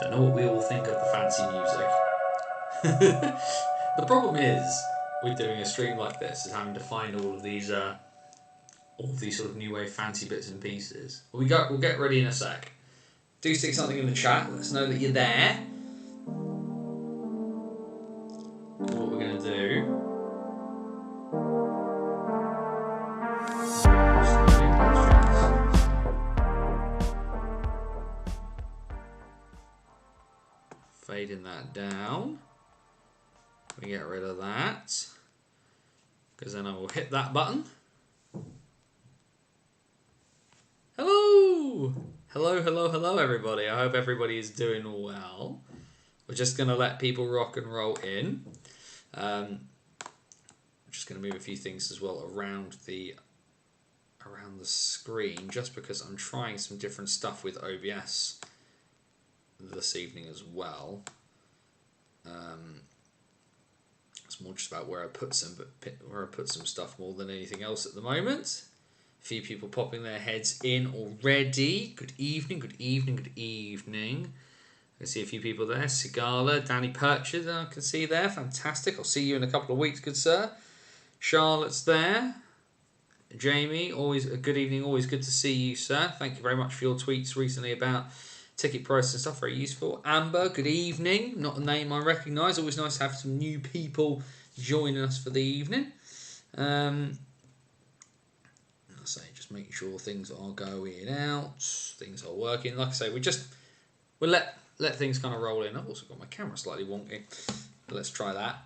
Don't know what we all think of the fancy music. The problem is, with doing a stream like this, is having to find all of these sort of new wave fancy bits and pieces. We'll get ready in a sec. Do stick something in the chat. Let us know that you're there. What we're gonna do. Fading that down. We get rid of that, because then I will hit that button. Hello! Hello everybody. I hope everybody is doing well. We're just going to let people rock and roll in. I'm just going to move a few things as well around the screen, just because I'm trying some different stuff with OBS this evening as well. It's more just about where I put some stuff more than anything else at the moment. A few people popping their heads in already. Good evening, good evening, good evening. I see a few people there. Sigala, Danny Purchase, I can see there. Fantastic. I'll see you in a couple of weeks, good sir. Charlotte's there. Jamie, always a good evening. Always good to see you, sir. Thank you very much for your tweets recently about ticket price and stuff. Very useful. Amber, good evening. Not a name I recognise. Always nice to have some new people joining us for the evening. I say, just making sure things are going out, things are working. Like I say, we'll let things kind of roll in. I've also got my camera slightly wonky. But let's try that.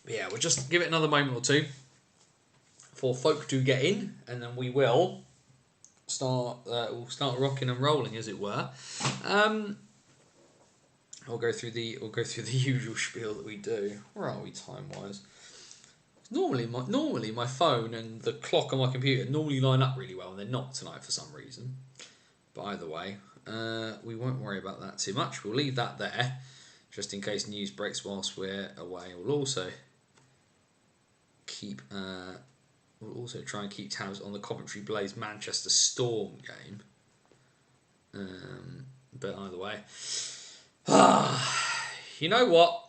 But yeah, we'll just give it another moment or two for folk to get in, and then we will start. We'll start rocking and rolling, as it were. We'll go through the usual spiel that we do. Where are we time wise? Normally my phone and the clock on my computer normally line up really well, and they're not tonight for some reason. But either way, we won't worry about that too much. We'll leave that there, just in case news breaks whilst we're away. We'll also try and keep tabs on the Coventry Blaze Manchester Storm game. But either way, you know what?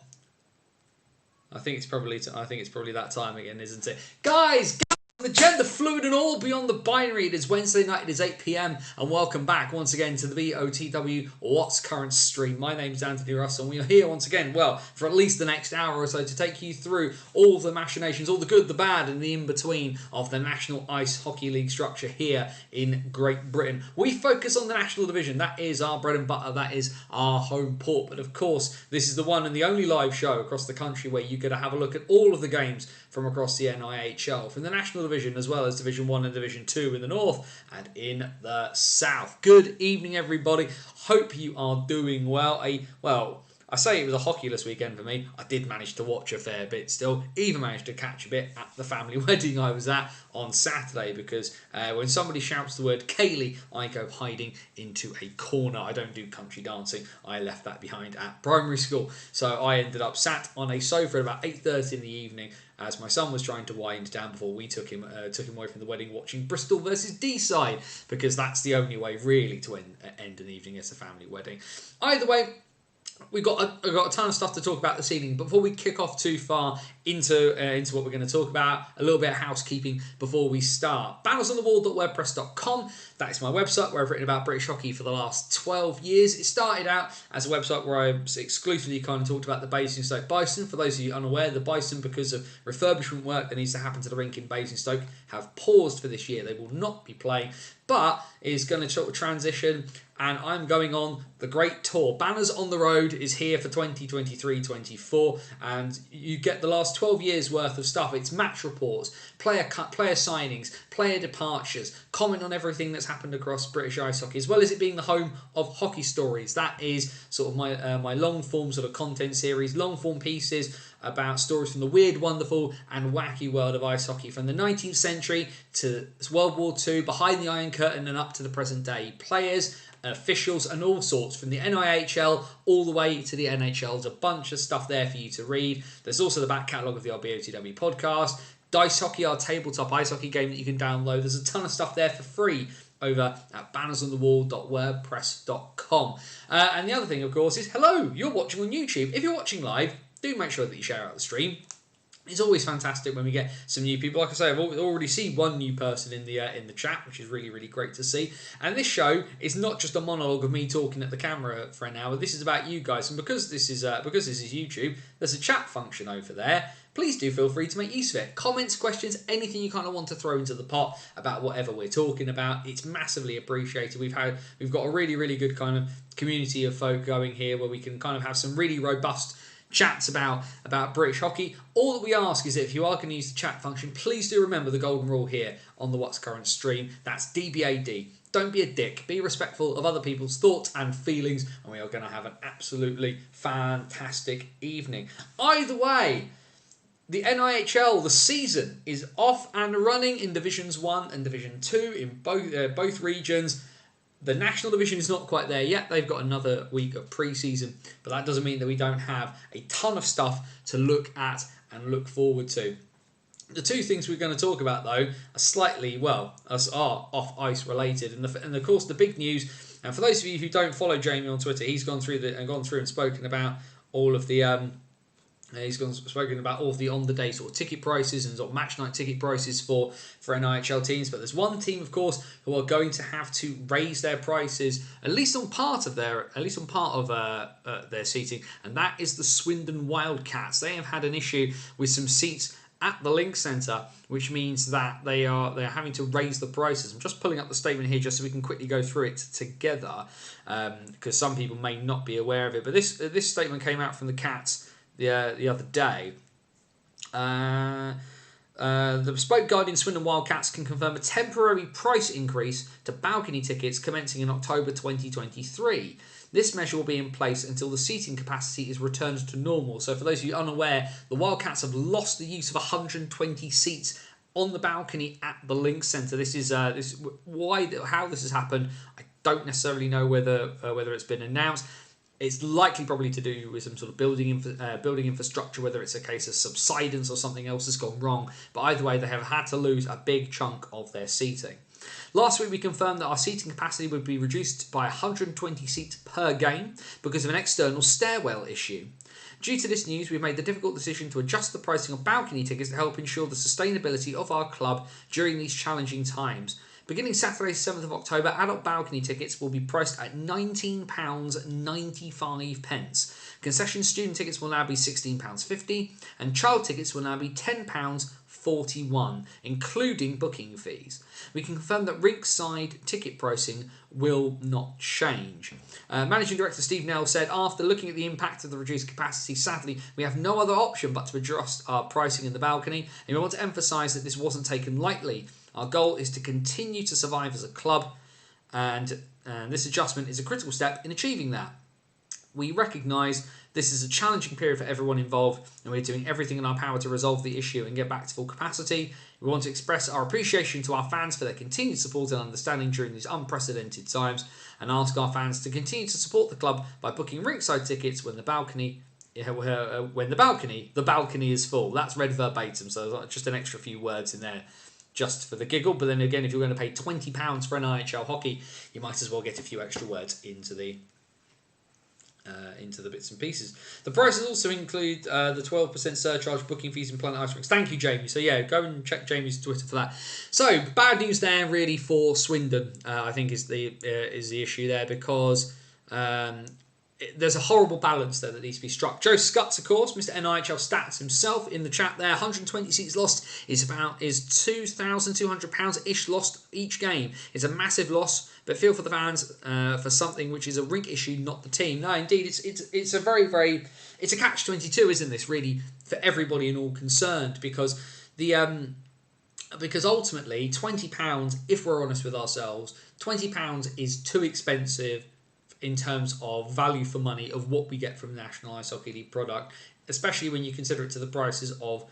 I think it's probably that time again, isn't it? Guys, the gender fluid and all beyond the binary. It is Wednesday night, it is 8 PM, and welcome back once again to the BOTW What's Current stream. My name's Anthony Russell, and we are here once again, well, for at least the next hour or so to take you through all the machinations, all the good, the bad, and the in-between of the National Ice Hockey League structure here in Great Britain. We focus on the National Division. That is our bread and butter. That is our home port. But of course, this is the one and the only live show across the country where you get to have a look at all of the games from across the NIHL, from the National Division as well as Division 1 and Division 2 in the north and in the south. Good evening, everybody. Hope you are doing well. I say it was a hockeyless weekend for me. I did manage to watch a fair bit still. Even managed to catch a bit at the family wedding I was at on Saturday, because when somebody shouts the word Kaylee, I go hiding into a corner. I don't do country dancing. I left that behind at primary school. So I ended up sat on a sofa at about 8:30 in the evening as my son was trying to wind down before we took him away from the wedding, watching Bristol versus Deeside, because that's the only way really to end an evening as a family wedding. Either way, I've got a ton of stuff to talk about this evening. Before we kick off too far into what we're going to talk about, a little bit of housekeeping before we start. Bannersonthewall.wordpress.com. That is my website where I've written about British hockey for the last 12 years. It started out as a website where I exclusively kind of talked about the Basingstoke Bison. For those of you unaware, the Bison, because of refurbishment work that needs to happen to the rink in Basingstoke, have paused for this year. They will not be playing, but is going to sort of transition, and I'm going on the Great Tour. Banners on the Road is here for 2023-24, and you get the last 12 years worth of stuff. It's match reports, player signings, player departures, comment on everything that's happened across British ice hockey, as well as it being the home of hockey stories. That is sort of my long form sort of content series, long form pieces about stories from the weird, wonderful and wacky world of ice hockey, from the 19th century to World War II, behind the Iron Curtain and up to the present day. Players, officials and all sorts, from the NIHL all the way to the NHL. There's a bunch of stuff there for you to read. There's also the back catalogue of the BOTW podcast. Dice Hockey, our tabletop ice hockey game that you can download. There's a ton of stuff there for free over at bannersonthewall.wordpress.com. And the other thing, of course, is hello, you're watching on YouTube. If you're watching live, do make sure that you share out the stream. It's always fantastic when we get some new people. Like I say, I've already seen one new person in the chat, which is really, really great to see. And this show is not just a monologue of me talking at the camera for an hour. This is about you guys, and because this is YouTube, there's a chat function over there. Please do feel free to make use of it. Comments, questions, anything you kind of want to throw into the pot about whatever we're talking about. It's massively appreciated. We've got a really, really good kind of community of folk going here where we can kind of have some really robust chats about British hockey. All that we ask is that if you are going to use the chat function, please do remember the golden rule here on the What's Current stream. That's DBAD. Don't be a dick. Be respectful of other people's thoughts and feelings, and we are going to have an absolutely fantastic evening. Either way, the NIHL, the season, is off and running in Divisions 1 and Division 2 in both regions. The national division is not quite there yet. They've got another week of pre-season, but that doesn't mean that we don't have a ton of stuff to look at and look forward to. The two things we're going to talk about, though, are slightly, are off-ice related. And of course, the big news, and for those of you who don't follow Jamie on Twitter, he's gone through and spoken about all of the spoken about all of the on-the-day sort of ticket prices and sort of match night ticket prices for NIHL teams. But there's one team, of course, who are going to have to raise their prices at least on part of their seating, and that is the Swindon Wildcats. They have had an issue with some seats at the Link Centre, which means that they're having to raise the prices. I'm just pulling up the statement here just so we can quickly go through it together, because some people may not be aware of it. But this statement came out from the Cats the other day. The bespoke Guardian Swindon Wildcats can confirm a temporary price increase to balcony tickets commencing in October 2023. This measure will be in place until the seating capacity is returned to normal. So for those of you unaware, the Wildcats have lost the use of 120 seats on the balcony at the Link Centre. This is how this has happened. I don't necessarily know whether it's been announced. It's likely probably to do with some sort of building infrastructure, whether it's a case of subsidence or something else has gone wrong. But either way, they have had to lose a big chunk of their seating. Last week, we confirmed that our seating capacity would be reduced by 120 seats per game because of an external stairwell issue. Due to this news, we've made the difficult decision to adjust the pricing of balcony tickets to help ensure the sustainability of our club during these challenging times. Beginning Saturday, 7th of October, adult balcony tickets will be priced at £19.95. Concession student tickets will now be £16.50, and child tickets will now be £10.41, including booking fees. We can confirm that rinkside ticket pricing will not change. Managing Director Steve Nell said, after looking at the impact of the reduced capacity, sadly, we have no other option but to adjust our pricing in the balcony, and we want to emphasise that this wasn't taken lightly. Our goal is to continue to survive as a club, and this adjustment is a critical step in achieving that. We recognise this is a challenging period for everyone involved, and we're doing everything in our power to resolve the issue and get back to full capacity. We want to express our appreciation to our fans for their continued support and understanding during these unprecedented times, and ask our fans to continue to support the club by booking rinkside tickets when the balcony is full. That's read verbatim, so just an extra few words in there just for the giggle. But then again, if you're going to pay £20 for NIHL hockey, you might as well get a few extra words into the bits and pieces. The prices also include the 12% surcharge, booking fees, and Planet Ice Rinks. Thank you, Jamie. So yeah, go and check Jamie's Twitter for that. So bad news there, really, for Swindon. I think is the issue there, because there's a horrible balance there that needs to be struck. Joe Scutts, of course, Mr. NIHL Stats himself in the chat there. 120 seats lost is £2,200-ish lost each game. It's a massive loss, but feel for the fans for something which is a rink issue, not the team. No, indeed, it's a very, very, it's a catch-22, isn't this, really, for everybody and all concerned, because because ultimately £20, if we're honest with ourselves, £20 is too expensive in terms of value for money of what we get from the National Ice Hockey League product, especially when you consider it to the prices of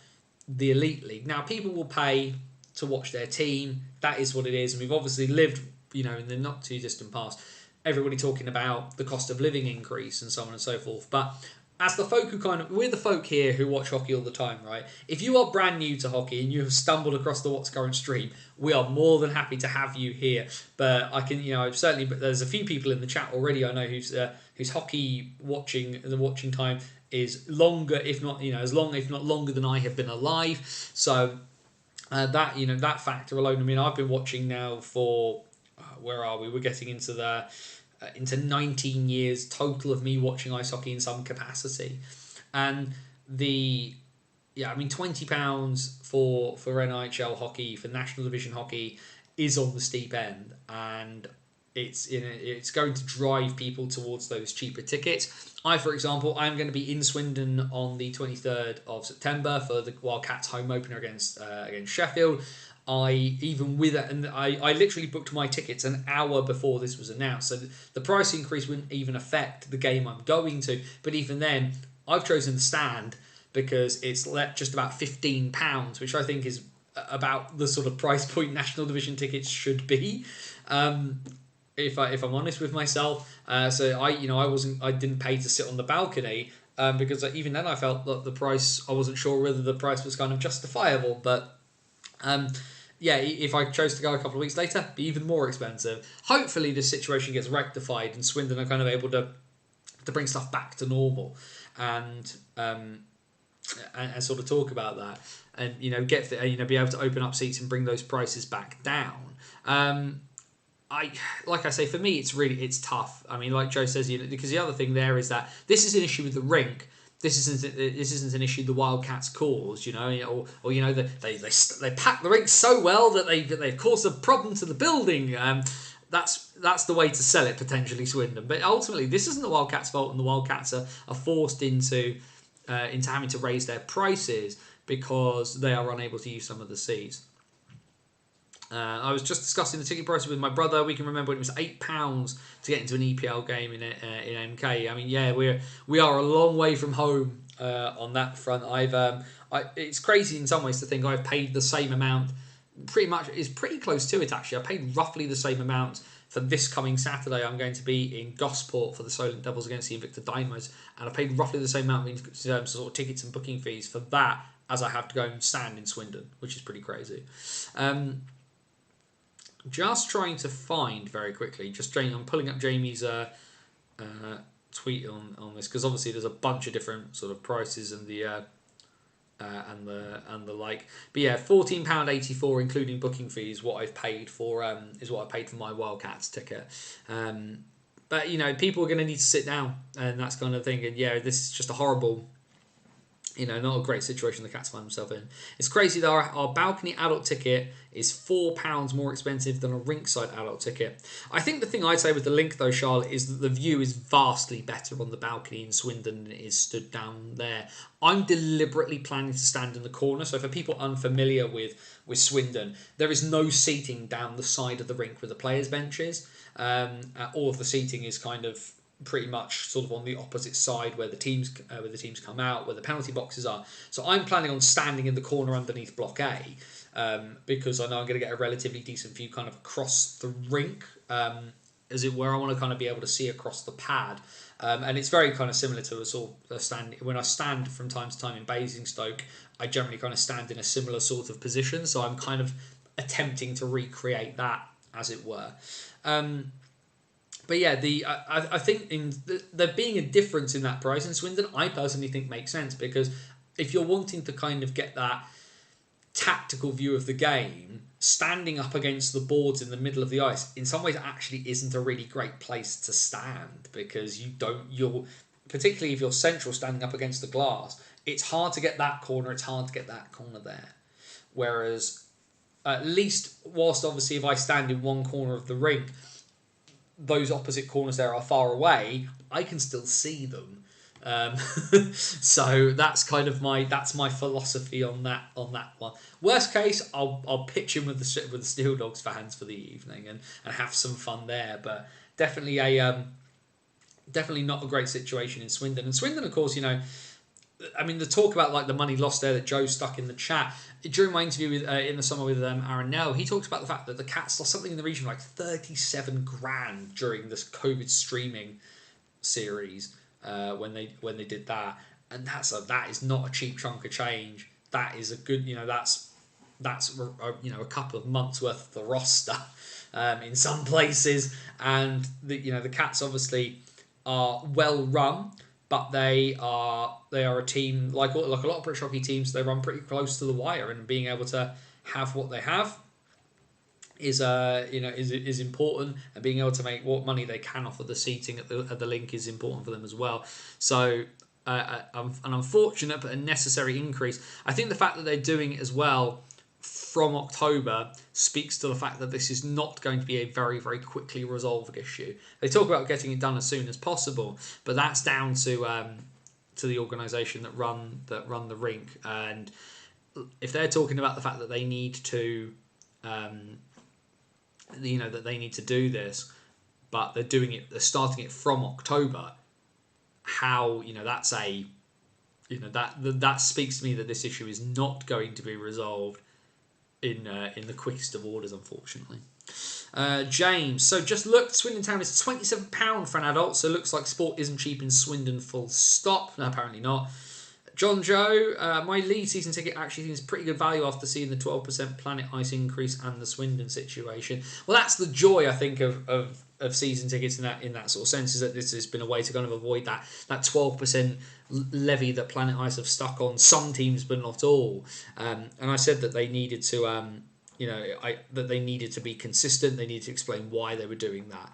the Elite League. Now, people will pay to watch their team. That is what it is. And we've obviously lived, in the not too distant past, everybody talking about the cost of living increase and so on and so forth. But as the folk we're the folk here who watch hockey all the time, right? If you are brand new to hockey and you have stumbled across the What's Current stream, we are more than happy to have you here. But I can, certainly, but there's a few people in the chat already I know whose hockey watching, the watching time is longer, if not, as long, if not longer than I have been alive. So that factor alone. I mean, I've been watching now for where are we? We're getting into 19 years total of me watching ice hockey in some capacity, and £20 for NHL hockey, for National Division hockey, is on the steep end, and it's going to drive people towards those cheaper tickets. For example, I'm going to be in Swindon on the 23rd of September for the Wildcats home opener against Sheffield. I literally booked my tickets an hour before this was announced, so the price increase wouldn't even affect the game I'm going to. But even then, I've chosen the stand because it's just about £15, which I think is about the sort of price point National Division tickets should be. If I'm honest with myself, so I didn't pay to sit on the balcony because even then I felt that the price, I wasn't sure whether the price was kind of justifiable, but if I chose to go a couple of weeks later, it'd be even more expensive. Hopefully this situation gets rectified and Swindon are kind of able to bring stuff back to normal and sort of talk about that and be able to open up seats and bring those prices back down. Like I say, for me, it's tough. I mean, like Joe says, because the other thing there is that this is an issue with the rink. This isn't an issue the Wildcats cause, they pack the rink so well that they've caused a problem to the building. That's the way to sell it potentially, Swindon. But ultimately, this isn't the Wildcats' fault, and the Wildcats are forced into having to raise their prices because they are unable to use some of the seats. I was just discussing the ticket prices with my brother. We can remember when it was £8 to get into an EPL game in MK. I mean, we are a long way from home on that front. It's crazy in some ways to think I've paid the same amount. Pretty much, it's pretty close to it actually. I paid roughly the same amount for this coming Saturday. I'm going to be in Gosport for the Solent Devils against the Invicta Dynamos, and I paid roughly the same amount in terms of sort of tickets and booking fees for that as I have to go and stand in Swindon, which is pretty crazy. Just trying to find very quickly. I'm pulling up Jamie's tweet on this because obviously there's a bunch of different sort of prices and the like. But yeah, £14.84 including booking fees. What I've paid for is what I paid for my Wildcats ticket. But people are going to need to sit down and that's kind of thing. And this is just a horrible. Not a great situation the Cats find themselves in. It's crazy that our balcony adult ticket is £4 more expensive than a rinkside adult ticket. I think the thing I'd say with the link though, Charlotte, is that the view is vastly better on the balcony in Swindon than it is stood down there. I'm deliberately planning to stand in the corner, so for people unfamiliar with Swindon, there is no seating down the side of the rink where the players' bench is. All of the seating is kind of pretty much sort of on the opposite side where the teams come out, where the penalty boxes are. So I'm planning on standing in the corner underneath Block A because I know I'm going to get a relatively decent view kind of across the rink, as it were. I want to kind of be able to see across the pad. And it's very kind of similar to a sort of stand. When I stand from time to time in Basingstoke, I generally kind of stand in a similar sort of position. So I'm kind of attempting to recreate that, as it were. But yeah, I think there being a difference in that price in Swindon, I personally think makes sense because if you're wanting to kind of get that tactical view of the game, standing up against the boards in the middle of the ice, in some ways actually isn't a really great place to stand because you're particularly if you're central standing up against the glass, it's hard to get that corner, it's hard to get that corner there. Whereas, at least whilst obviously if I stand in one corner of the rink, those opposite corners there are far away, I can still see them. So that's kind of my philosophy on that one. Worst case, I'll pitch in with the Steel Dogs fans for the evening and have some fun there. But definitely definitely not a great situation in Swindon. And Swindon, of course, I mean, the talk about like the money lost there that Joe stuck in the chat during my interview with in the summer with Aaron Nell, he talks about the fact that the Cats lost something in the region of like 37 grand during this COVID streaming series. when they did that, and that is not a cheap chunk of change. That is a good, that's a couple of months worth of the roster in some places, and the Cats obviously are well run, but they are a team like a lot of British hockey teams. They run pretty close to the wire, and being able to have what they have is important, and being able to make what money they can off of the seating at the link is important for them as well. So an unfortunate but a necessary increase. I think the fact that they're doing it as well from October speaks to the fact that this is not going to be a very, very quickly resolved issue. They talk about getting it done as soon as possible, but that's down to the organisation that run the rink. And if they're talking about the fact that they need to, that they need to do this, but they're starting it from October. How that's that speaks to me that this issue is not going to be resolved in the quickest of orders, unfortunately. James, so just looked, Swindon Town is £27 for an adult, so looks like sport isn't cheap in Swindon, full stop. No, apparently not. John Joe, my lead season ticket actually seems pretty good value after seeing the 12% Planet Ice increase and the Swindon situation. Well, that's the joy, I think, of season tickets in that sort of sense, is that this has been a way to kind of avoid that 12% levy that Planet Ice have stuck on some teams but not all. And I said that they needed to, that they needed to be consistent. They needed to explain why they were doing that.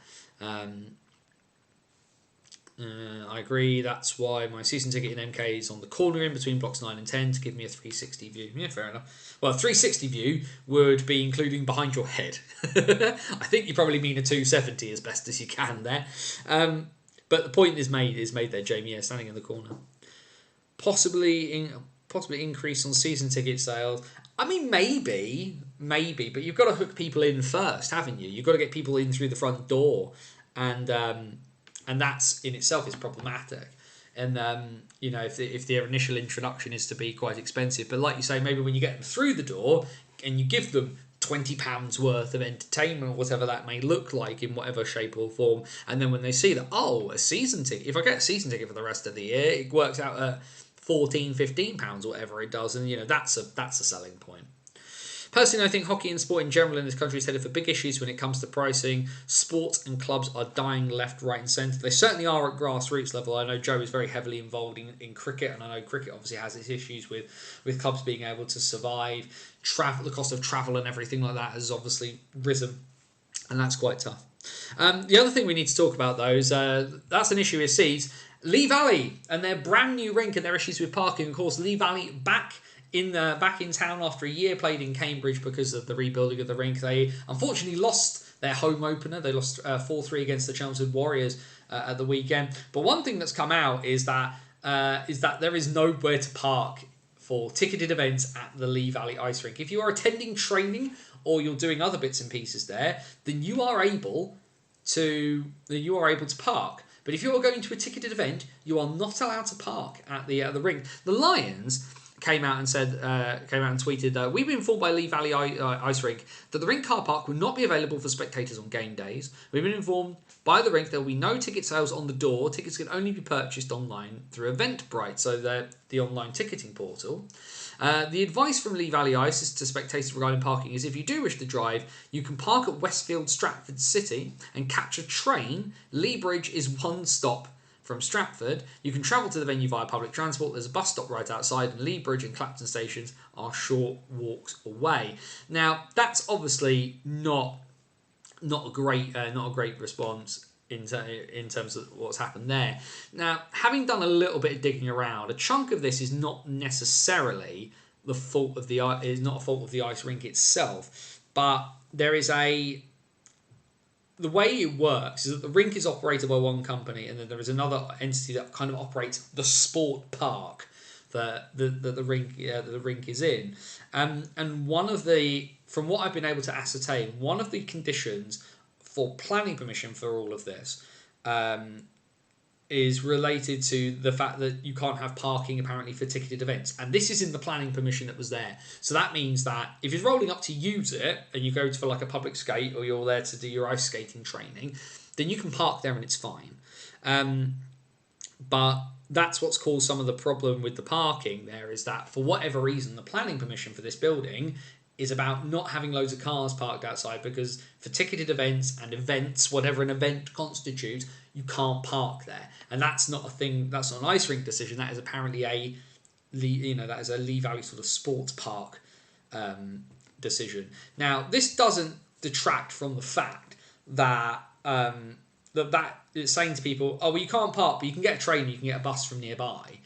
I agree. That's why my season ticket in MK is on the corner in between blocks 9 and 10 to give me a 360 view. Yeah, fair enough. Well, a 360 view would be including behind your head. I think you probably mean a 270 as best as you can there. But the point is made there, Jamie. Yeah, standing in the corner. Possibly increase on season ticket sales. I mean, maybe, but you've got to hook people in first, haven't you? You've got to get people in through the front door, and that's in itself is problematic. And if their initial introduction is to be quite expensive, but like you say, maybe when you get them through the door and you give them £20 worth of entertainment or whatever that may look like in whatever shape or form, and then when they see that, a season ticket, if I get a season ticket for the rest of the year, it works out at £14-15, whatever it does, and that's a selling point. Personally, I think hockey and sport in general in this country is headed for big issues when it comes to pricing. Sports and clubs are dying left, right and centre. They certainly are at grassroots level. I know Joe is very heavily involved in cricket, and I know cricket obviously has its issues with clubs being able to survive. The cost of travel and everything like that has obviously risen, and that's quite tough. The other thing we need to talk about, though, is that's an issue with seats. Lee Valley and their brand new rink and their issues with parking. Of course, Lee Valley back in town after a year played in Cambridge because of the rebuilding of the rink. They unfortunately lost their home opener. They lost 4-3 against the Chelmsford Warriors at the weekend. But one thing that's come out is that there is nowhere to park for ticketed events at the Lee Valley Ice Rink. If you are attending training or you're doing other bits and pieces there, then you are able to park. But if you are going to a ticketed event, you are not allowed to park at the rink. The Lions came out and tweeted, we've been informed by Lee Valley Ice Rink that the rink car park will not be available for spectators on game days. We've been informed by the rink there will be no ticket sales on the door. Tickets can only be purchased online through Eventbrite, so the online ticketing portal. The advice from Lee Valley Ice is to spectators regarding parking is if you do wish to drive, you can park at Westfield Stratford City and catch a train. Lee Bridge is one stop from Stratford. You can travel to the venue via public transport. There's a bus stop right outside, and Lee Bridge and Clapton stations are short walks away. Now, that's obviously not a great response in terms of what's happened there. Now, having done a little bit of digging around, a chunk of this is not necessarily the fault of the ice rink itself, but there is the way it works is that the rink is operated by one company, and then there is another entity that kind of operates the sport park that the rink is in. And from what I've been able to ascertain, one of the conditions for planning permission for all of this is related to the fact that you can't have parking apparently for ticketed events, and this is in the planning permission that was there. So that means that if you're rolling up to use it and you go for like a public skate or you're there to do your ice skating training, then you can park there and it's fine. But that's what's caused some of the problem with the parking there, is that for whatever reason, the planning permission for this building is about not having loads of cars parked outside, because for ticketed events and events, whatever an event constitutes, you can't park there. And that's not a thing, that's not an ice rink decision, that is apparently that is a Lee Valley sort of sports park decision. Now, this doesn't detract from the fact that that it's saying to people, oh, well, you can't park, but you can get a train, you can get a bus from nearby.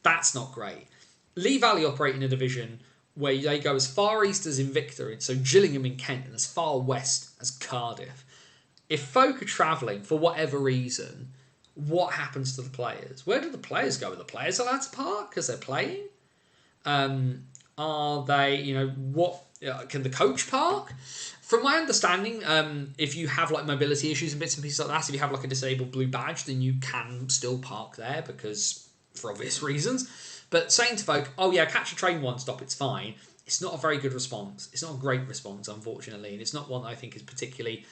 That's not great. Lee Valley operate in a division where they go as far east as Invicta, so Gillingham in Kent, and as far west as Cardiff. If folk are travelling for whatever reason, what happens to the players? Where do the players go? Are the players allowed to park because they're playing? Are they, can the coach park? From my understanding, if you have like mobility issues and bits and pieces like that, if you have like a disabled blue badge, then you can still park there, because for obvious reasons. But saying to folk, oh yeah, catch a train one stop, it's fine, it's not a very good response. It's not a great response, unfortunately, and it's not one that I think is particularly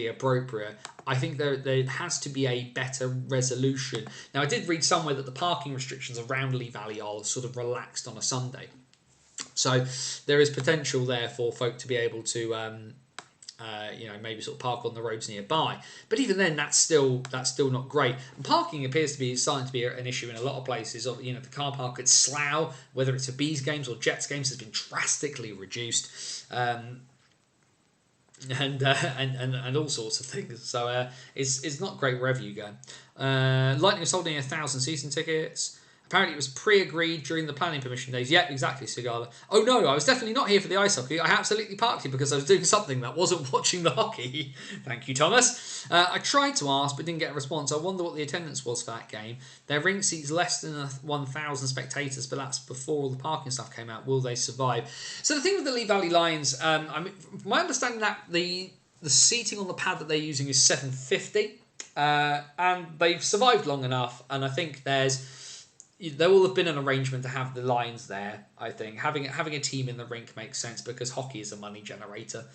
appropriate. I think there has to be a better resolution. Now, I did read somewhere that the parking restrictions around Lee Valley are sort of relaxed on a Sunday. So there is potential there for folk to be able to, maybe sort of park on the roads nearby. But even then, that's still not great. And parking appears to be starting to be an issue in a lot of places. The car park at Slough, whether it's a Bees games or Jets games, has been drastically reduced. And all sorts of things. So it's not great wherever you go. Lightning was holding 1,000 season tickets. Apparently it was pre-agreed during the planning permission days. Yeah, exactly, Sigala. Oh no, I was definitely not here for the ice hockey. I absolutely parked here because I was doing something that wasn't watching the hockey. Thank you, Thomas. I tried to ask but didn't get a response. I wonder what the attendance was for that game. Their rink seats less than 1,000 spectators, but that's before all the parking stuff came out. Will they survive? So the thing with the Lee Valley Lions, from my understanding that the seating on the pad that they're using is 750, and they've survived long enough, and I think there will have been an arrangement to have the Lions there. I think having a team in the rink makes sense because hockey is a money generator.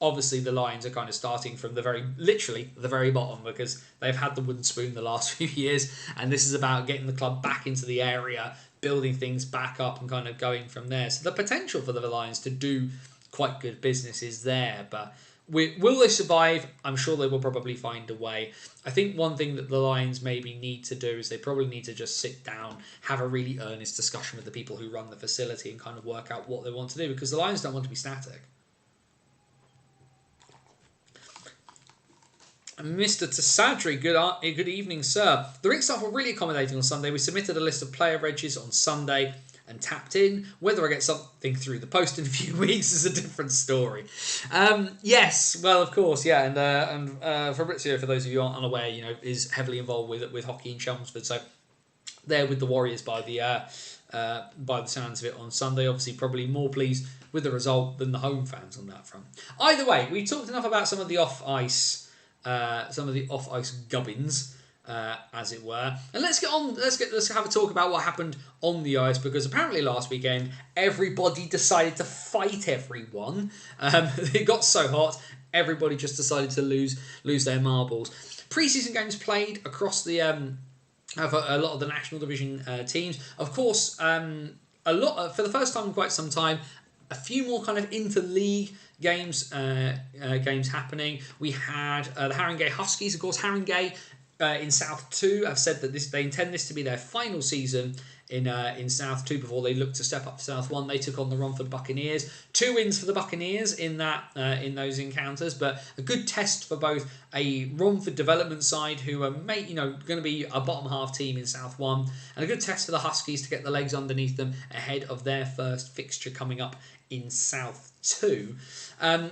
Obviously, the Lions are kind of starting from the very bottom, because they've had the wooden spoon the last few years, and this is about getting the club back into the area, building things back up, and kind of going from there. So the potential for the Lions to do quite good business is there, but will they survive? I'm sure they will probably find a way. I think one thing that the Lions maybe need to do is they probably need to just sit down, have a really earnest discussion with the people who run the facility, and kind of work out what they want to do, because the Lions don't want to be static. Mr. Tasadri, good evening, sir. The rink staff were really accommodating on Sunday. We submitted a list of player regs on Sunday and tapped in. Whether I get something through the post in a few weeks is a different story. Yes, well, of course, yeah. And Fabrizio, for those of you who aren't unaware, is heavily involved with hockey in Chelmsford. So they're with the Warriors by the sounds of it on Sunday. Obviously, probably more pleased with the result than the home fans on that front. Either way, we talked enough about some of the off-ice gubbins, as it were, and let's have a talk about what happened on the ice, because apparently last weekend everybody decided to fight everyone. It got so hot, everybody just decided to lose their marbles. Pre-season games played across the have a lot of the national division teams. Of course, for the first time in quite some time, a few more kind of inter-league games happening. We had the Haringey Huskies. Of course, Haringey in South 2 have said that they intend this to be their final season in South 2 before they look to step up to South 1. They took on the Romford Buccaneers. 2 wins for the Buccaneers in those encounters, but a good test for both a Romford development side who are going to be a bottom half team in South 1, and a good test for the Huskies to get the legs underneath them ahead of their first fixture coming up in South 2.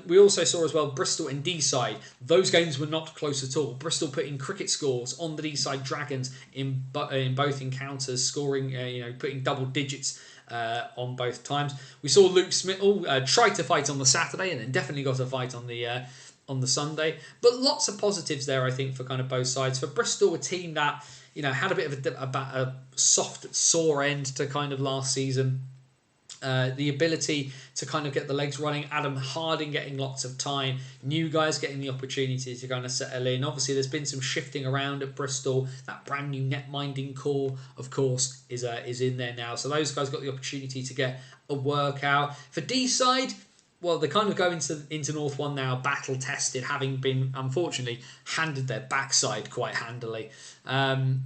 We also saw as well Bristol and Deeside. Those games were not close at all. Bristol putting cricket scores on the Deeside Dragons in both encounters, scoring, putting double digits on both times. We saw Luke Smittle try to fight on the Saturday and then definitely got a fight on the Sunday. But lots of positives there, I think, for kind of both sides. For Bristol, a team that had a bit of a soft, sore end to kind of last season. The ability to kind of get the legs running, Adam Harding getting lots of time, new guys getting the opportunity to kind of settle in. Obviously, there's been some shifting around at Bristol. That brand new net-minding core, of course, is in there now. So those guys got the opportunity to get a workout. For D-side, well, they kind of go into North 1 now, battle-tested, having been, unfortunately, handed their backside quite handily. And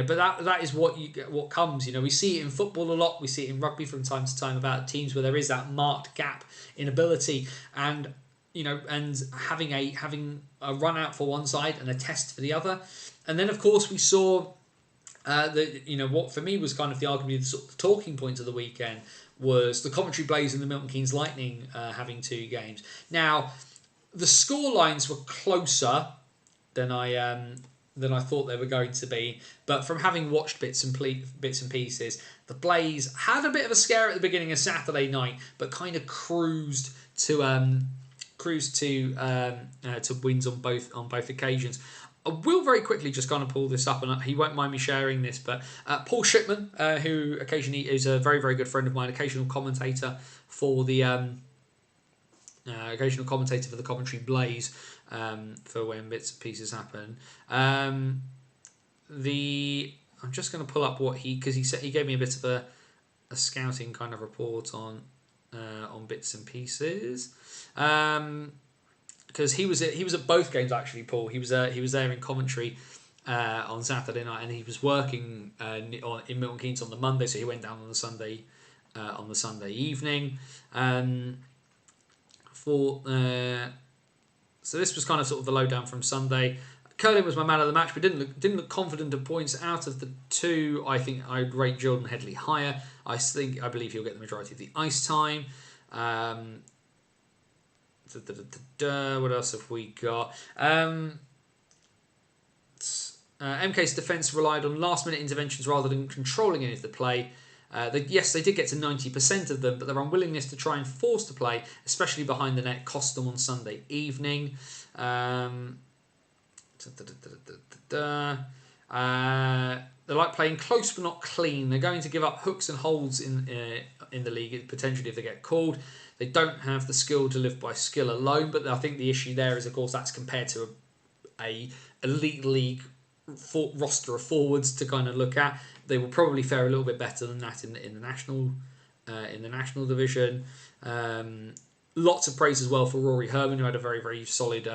but that is what comes. We see it in football a lot. We see it in rugby from time to time about teams where there is that marked gap in ability, and and having a run out for one side and a test for the other. And then of course we saw what for me was kind of the sort of talking point of the weekend was the Coventry Blaze and the Milton Keynes Lightning having 2 games. Now the score lines were closer than I thought they were going to be. But from having watched bits and pieces, the Blaze had a bit of a scare at the beginning of Saturday night, but kind of cruised to wins on both occasions. I will very quickly just kind of pull this up, and he won't mind me sharing this, but Paul Shipman, who occasionally is a very, very good friend of mine, occasional commentator for the Coventry Blaze, for when bits and pieces happen. I'm just going to pull up what he gave me a bit of a scouting kind of report on bits and pieces. Because he was at both games actually. Paul, he was there in Coventry on Saturday night, and he was working in Milton Keynes on the Monday, so he went down on the Sunday evening. So this was kind of sort of the lowdown from Sunday. Curlin was my man of the match, but didn't look confident of points. Out of the 2, I think I'd rate Jordan Headley higher. I believe he'll get the majority of the ice time. What else have we got? MK's defence relied on last-minute interventions rather than controlling any of the play. They did get to 90% of them, but their unwillingness to try and force the play, especially behind the net, cost them on Sunday evening. They like playing close but not clean. They're going to give up hooks and holds in the league, potentially if they get called. They don't have the skill to live by skill alone, but I think the issue there is, of course, that's compared to a elite league roster of forwards to kind of look at. They will probably fare a little bit better than that in the national division. Lots of praise as well for Rory Herman, who had a very, very solid,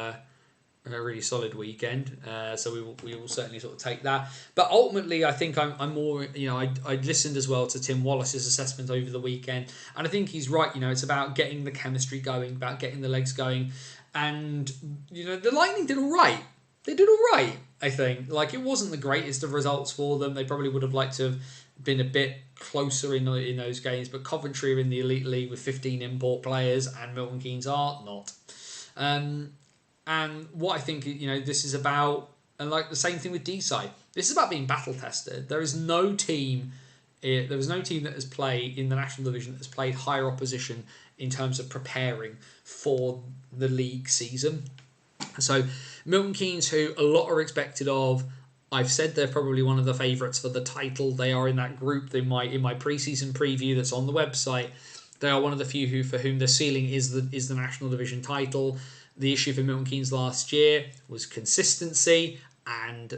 really solid weekend. So we will certainly sort of take that. But ultimately, I think I'm more. I listened as well to Tim Wallace's assessment over the weekend, and I think he's right. It's about getting the chemistry going, about getting the legs going, and the Lightning did all right. They did all right, I think. Like, it wasn't the greatest of results for them. They probably would have liked to have been a bit closer in those games, but Coventry are in the Elite League with 15 import players, and Milton Keynes are not. And what I think, this is about, and like the same thing with D-side, this is about being battle tested. There is no team that has played in the national division that has played higher opposition in terms of preparing for the league season. So Milton Keynes, who a lot are expected of, I've said they're probably one of the favourites for the title. They are in that group in my pre-season preview that's on the website. They are one of the few for whom the ceiling is the national division title. The issue for Milton Keynes last year was consistency and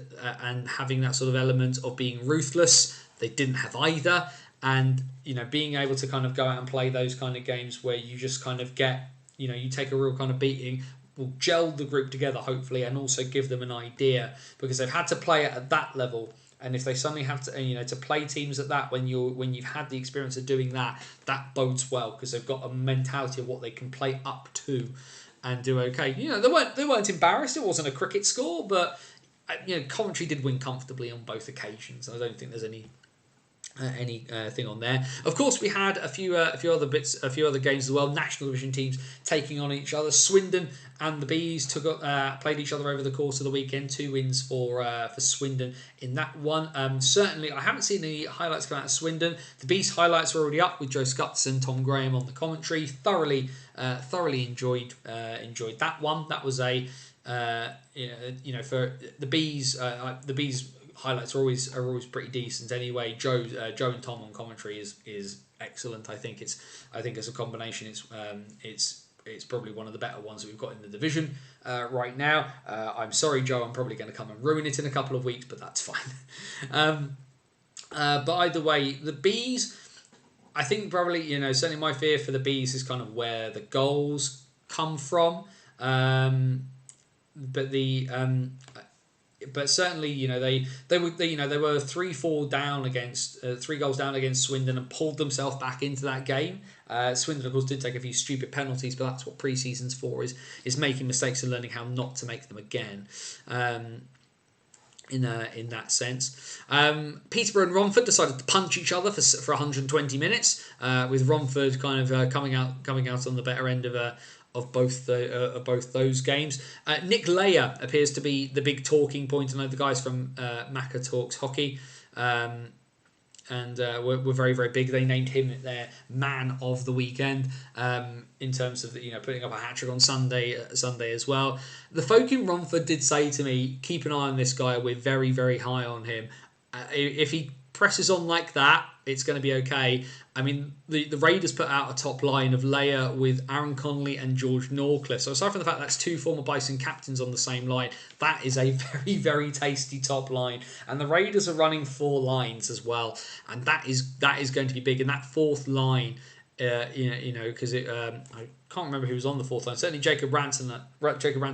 having that sort of element of being ruthless. They didn't have either, and being able to kind of go out and play those kind of games where you just kind of get you take a real kind of beating, will gel the group together hopefully, and also give them an idea, because they've had to play it at that level. And if they suddenly have to, to play teams at that when you've had the experience of doing that bodes well, because they've got a mentality of what they can play up to and do okay. They weren't embarrassed. It wasn't a cricket score, but Coventry did win comfortably on both occasions. I don't think there's any thing on there. Of course, we had a few other games as well. National division teams taking on each other. Swindon and the Bees played each other over the course of the weekend. 2 wins for Swindon in that one. Certainly, I haven't seen any highlights come out of Swindon. The Bees highlights are already up with Joe Scutts and Tom Graham on the commentary. Thoroughly enjoyed that one. That was for the Bees. The Bees highlights are always pretty decent anyway. Joe and Tom on commentary is excellent. I think as a combination, it's probably one of the better ones that we've got in the division right now. I'm sorry, Joe. I'm probably going to come and ruin it in a couple of weeks, but that's fine. But either way, the Bees, I think probably, certainly my fear for the Bees is kind of where the goals come from. But certainly, they were 3-4 down against 3 goals down against Swindon and pulled themselves back into that game. Swindon, of course, did take a few stupid penalties, but that's what pre-season's for, is making mistakes and learning how not to make them again. In that sense, Peterborough and Romford decided to punch each other for 120 minutes, with Romford kind of coming out on the better end of both those games. Nick Leyer appears to be the big talking point. I know the guys from Macca Talks Hockey, and were very, very big. They named him their man of the weekend, in terms of putting up a hat-trick on Sunday as well. The folk in Romford did say to me, keep an eye on this guy, we're very, very high on him. If he presses on like that, it's going to be okay. I mean, the Raiders put out a top line of Leia with Aaron Connolly and George Norcliffe. So aside from the fact that's 2 former Bison captains on the same line, that is a very, very tasty top line. And the Raiders are running 4 lines as well, and that is going to be big. And that 4th line, because I can't remember who was on the 4th line. Certainly Jacob Ranson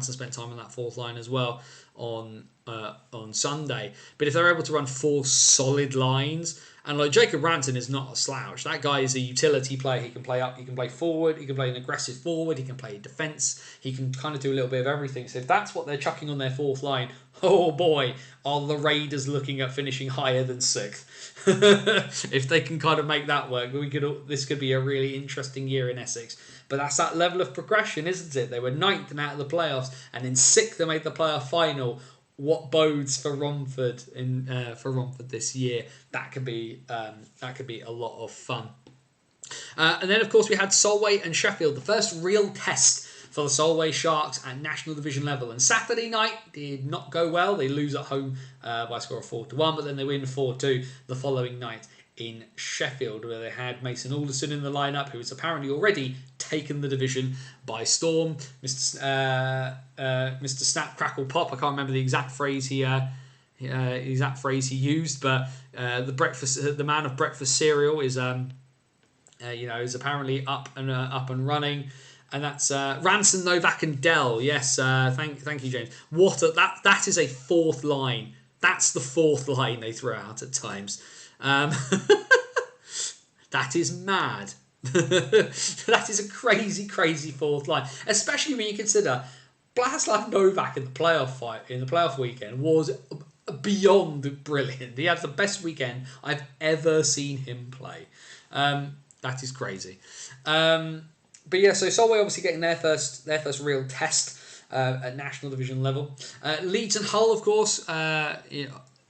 spent time on that 4th line as well on Sunday. But if they're able to run 4 solid lines, and like Jacob Ranson is not a slouch. That guy is a utility player. He can play up, he can play forward, he can play an aggressive forward, he can play defence. He can kind of do a little bit of everything. So if that's what they're chucking on their 4th line, oh boy, are the Raiders looking at finishing higher than 6th. If they can kind of make that work, this could be a really interesting year in Essex. But that's that level of progression, isn't it? They were 9th and out of the playoffs, and in 6th they made the playoff final. What bodes for Romford this year? That could be a lot of fun. And then of course we had Solway and Sheffield, the first real test for the Solway Sharks at National Division level. And Saturday night did not go well. They lose at home by a score of 4-1, but then they win 4-2 the following night in Sheffield, where they had Mason Alderson in the lineup, who has apparently already taken the division by storm. Mr. Snap Crackle Pop, I can't remember the exact phrase he used, but the man of breakfast cereal is apparently up and running. And that's Ranson, Novak, and Dell. Yes, thank you, James. That is a 4th line. That's the 4th line they throw out at times. That is mad. That is a crazy, crazy 4th line, especially when you consider Blaslav Novak in the playoff weekend was beyond brilliant. He had the best weekend I've ever seen him play. That is crazy. But yeah, so Solway obviously getting their first real test at national division level. Leeds and Hull, of course,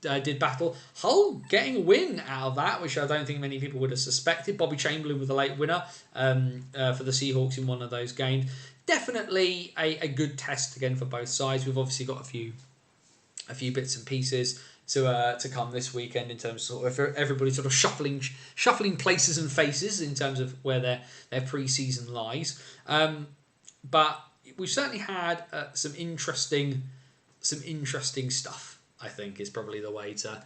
did battle. Hull getting a win out of that, which I don't think many people would have suspected. Bobby Chamberlain with a late winner for the Seahawks in one of those games. Definitely a good test again for both sides. We've obviously got a few bits and pieces to come this weekend in terms of everybody sort of shuffling places and faces in terms of where their pre-season lies. But we've certainly had some interesting stuff, I think, is probably the way to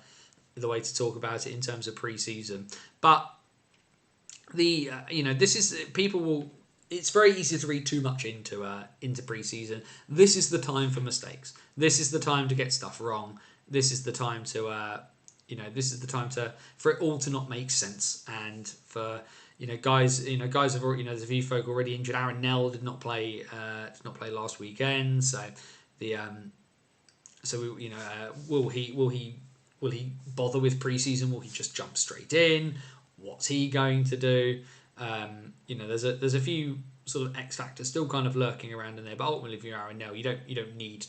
talk about it in terms of pre-season. But this is people will. It's very easy to read too much into pre-season. This is the time for mistakes. This is the time to get stuff wrong. This is the time for it all to not make sense, and for guys have already, there's a few folk already injured. Aaron Nell did not play last weekend, so will he bother with preseason? Will he just jump straight in? What's he going to do? There's a few sort of X factors still kind of lurking around in there, but ultimately, if you're Aaron Nell, you don't need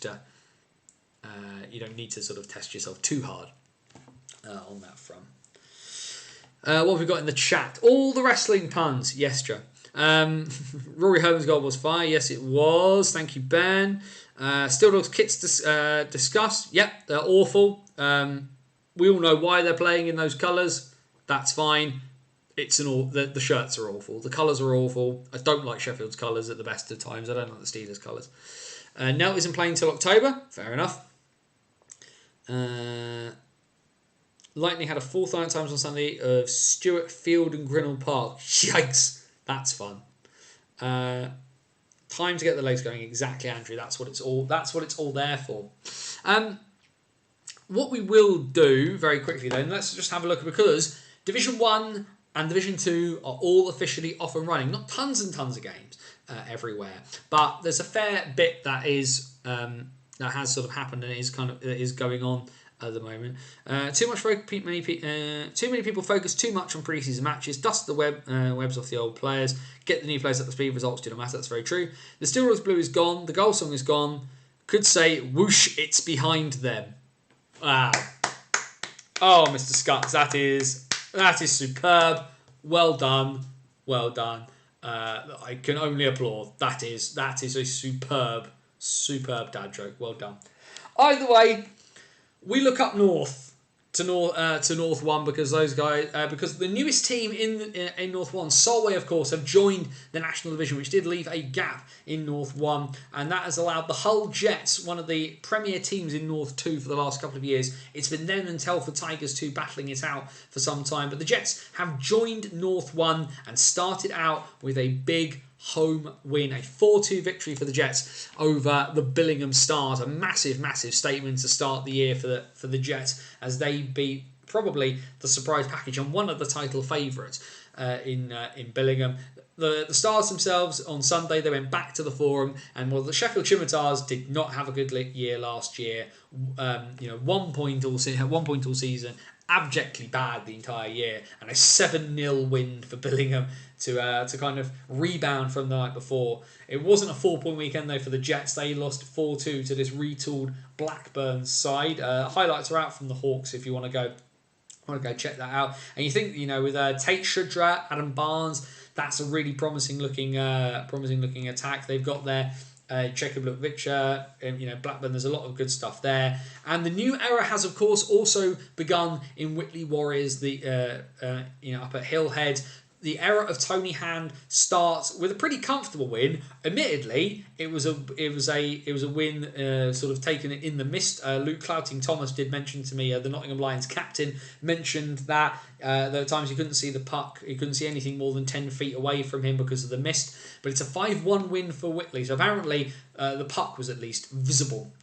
to sort of test yourself too hard on that front. What have we got in the chat? All the wrestling puns. Yes, Joe. Rory Holmes' goal was fire. Yes, it was. Thank you, Ben. Steel Dogs kits discussed. Yep, they're awful. We all know why they're playing in those colours. That's fine. The shirts are awful. The colours are awful. I don't like Sheffield's colours at the best of times. I don't like the Steelers' colours. Nelt isn't playing till October. Fair enough. Lightning had a full night times on Sunday of Stewart Field and Grinnell Park. Yikes! That's fun. Time to get the legs going. Exactly, Andrew. That's what it's all there for. What we will do very quickly then, let's just have a look, because Division 1 and Division 2 are all officially off and running. Not tons and tons of games everywhere, but there's a fair bit that has sort of happened and is going on at the moment. Too many people focus too much on pre-season matches, dust the webs off the old players, get the new players up to speed. Results do not matter. That's very true. The Steelers Blue is gone. The goal song is gone. Could say whoosh, it's behind them. Wow. Oh, Mr. Scutts, that is superb. Well done. I can only applaud. That is a superb dad joke. Well done. Either way, we look up north to North 1 because those guys because the newest team in North 1, Solway, of course, have joined the National Division, which did leave a gap in North 1, and that has allowed the Hull Jets, one of the premier teams in North 2 for the last couple of years. It's been them and Telford Tigers 2 battling it out for some time, but the Jets have joined North 1 and started out with a big home win, a 4-2 victory for the Jets over the Billingham Stars. A massive statement to start the year for the Jets, as they beat probably the surprise package and one of the title favourites in Billingham. The Stars themselves on Sunday, they went back to the Forum, and while the Sheffield Scimitars did not have a good year last year, 1 point all season, abjectly bad the entire year, and a 7-0 win for Billingham to kind of rebound from the night before. It wasn't a 4-point weekend though for the Jets. They lost 4-2 to this retooled Blackburn side. Highlights are out from the Hawks if you want to go check that out. And you think, with Tate Shudra, Adam Barnes, that's a really promising looking attack they've got there. Jacob Lukvic, Blackburn, there's a lot of good stuff there. And the new era has, of course, also begun in Whitley Warriors, up at Hillhead. The era of Tony Hand starts with a pretty comfortable win. Admittedly, it was a win sort of taken in the mist. Luke Clouting Thomas did mention to me, the Nottingham Lions captain, mentioned that there were times he couldn't see the puck, he couldn't see anything more than 10 feet away from him because of the mist. But it's a 5-1 win for Whitley, so apparently the puck was at least visible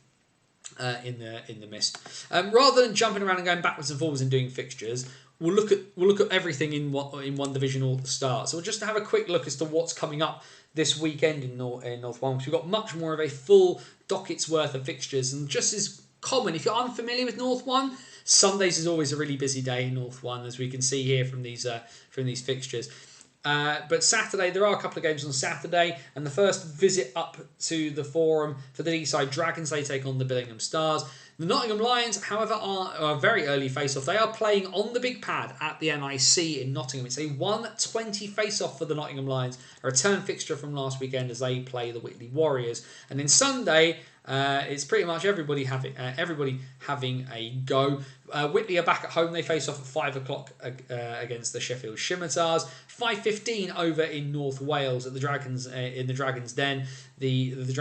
in the mist. Rather than jumping around and going backwards and forwards and doing fixtures, We'll look at everything in one division all at the start. So we'll just have a quick look as to what's coming up this weekend in North 1, because we've got much more of a full docket's worth of fixtures. And just as common, if you're unfamiliar with North 1, Sundays is always a really busy day in North 1, as we can see here from these fixtures. But Saturday, there are a couple of games on Saturday, and the first visit up to the Forum for the Deeside Dragons. They take on the Billingham Stars. The Nottingham Lions, however, are a very early face-off. They are playing on the big pad at the NIC in Nottingham. It's a 1:20 face-off for the Nottingham Lions, a return fixture from last weekend as they play the Whitley Warriors. And then Sunday, it's pretty much everybody having a go. Whitley are back at home. They face off at 5 o'clock against the Sheffield Scimitars. 5:15 over in North Wales at the Dragons in the Dragons Den. With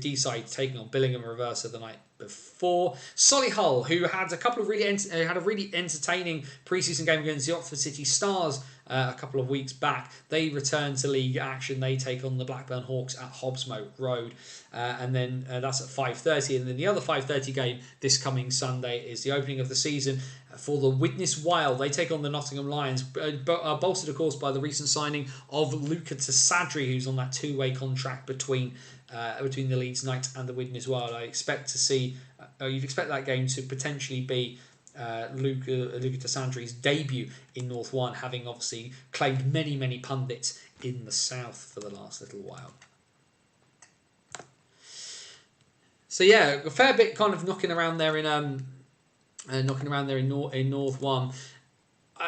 Deeside taking on Billingham reverse of the night before. Solihull, who had a really entertaining pre-season game against the Oxford City Stars a couple of weeks back. They return to league action. They take on the Blackburn Hawks at Hobbsmoat Road, and then that's at 5:30. And then the other 5:30 game this coming Sunday is the opening of the season for the Widnes Wild. They take on the Nottingham Lions, bolstered of course by the recent signing of Luca Tasadri, who's on that 2-way contract between the Leeds Knights and the Widnes Wild. I expect to see you'd expect that game to potentially be Luca Tasadri's debut in North 1, having obviously claimed many pundits in the south for the last little while. So yeah, a fair bit kind of knocking around there in North 1.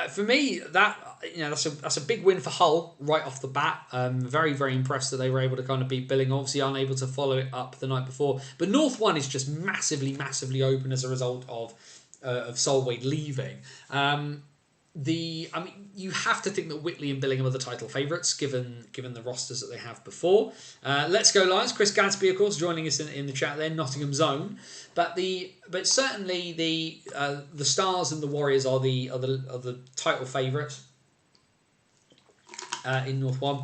For me, that's a big win for Hull right off the bat. Very impressed that they were able to kind of beat Billing. Obviously unable to follow it up the night before. But North 1 is just massively open as a result of Solway leaving. I mean, you have to think that Whitley and Billingham are the title favourites, given the rosters that they have before. Let's go Lions. Chris Gadsby, of course, joining us in the chat there, Nottingham's own. But certainly the Stars and the Warriors are the title favourites in North One.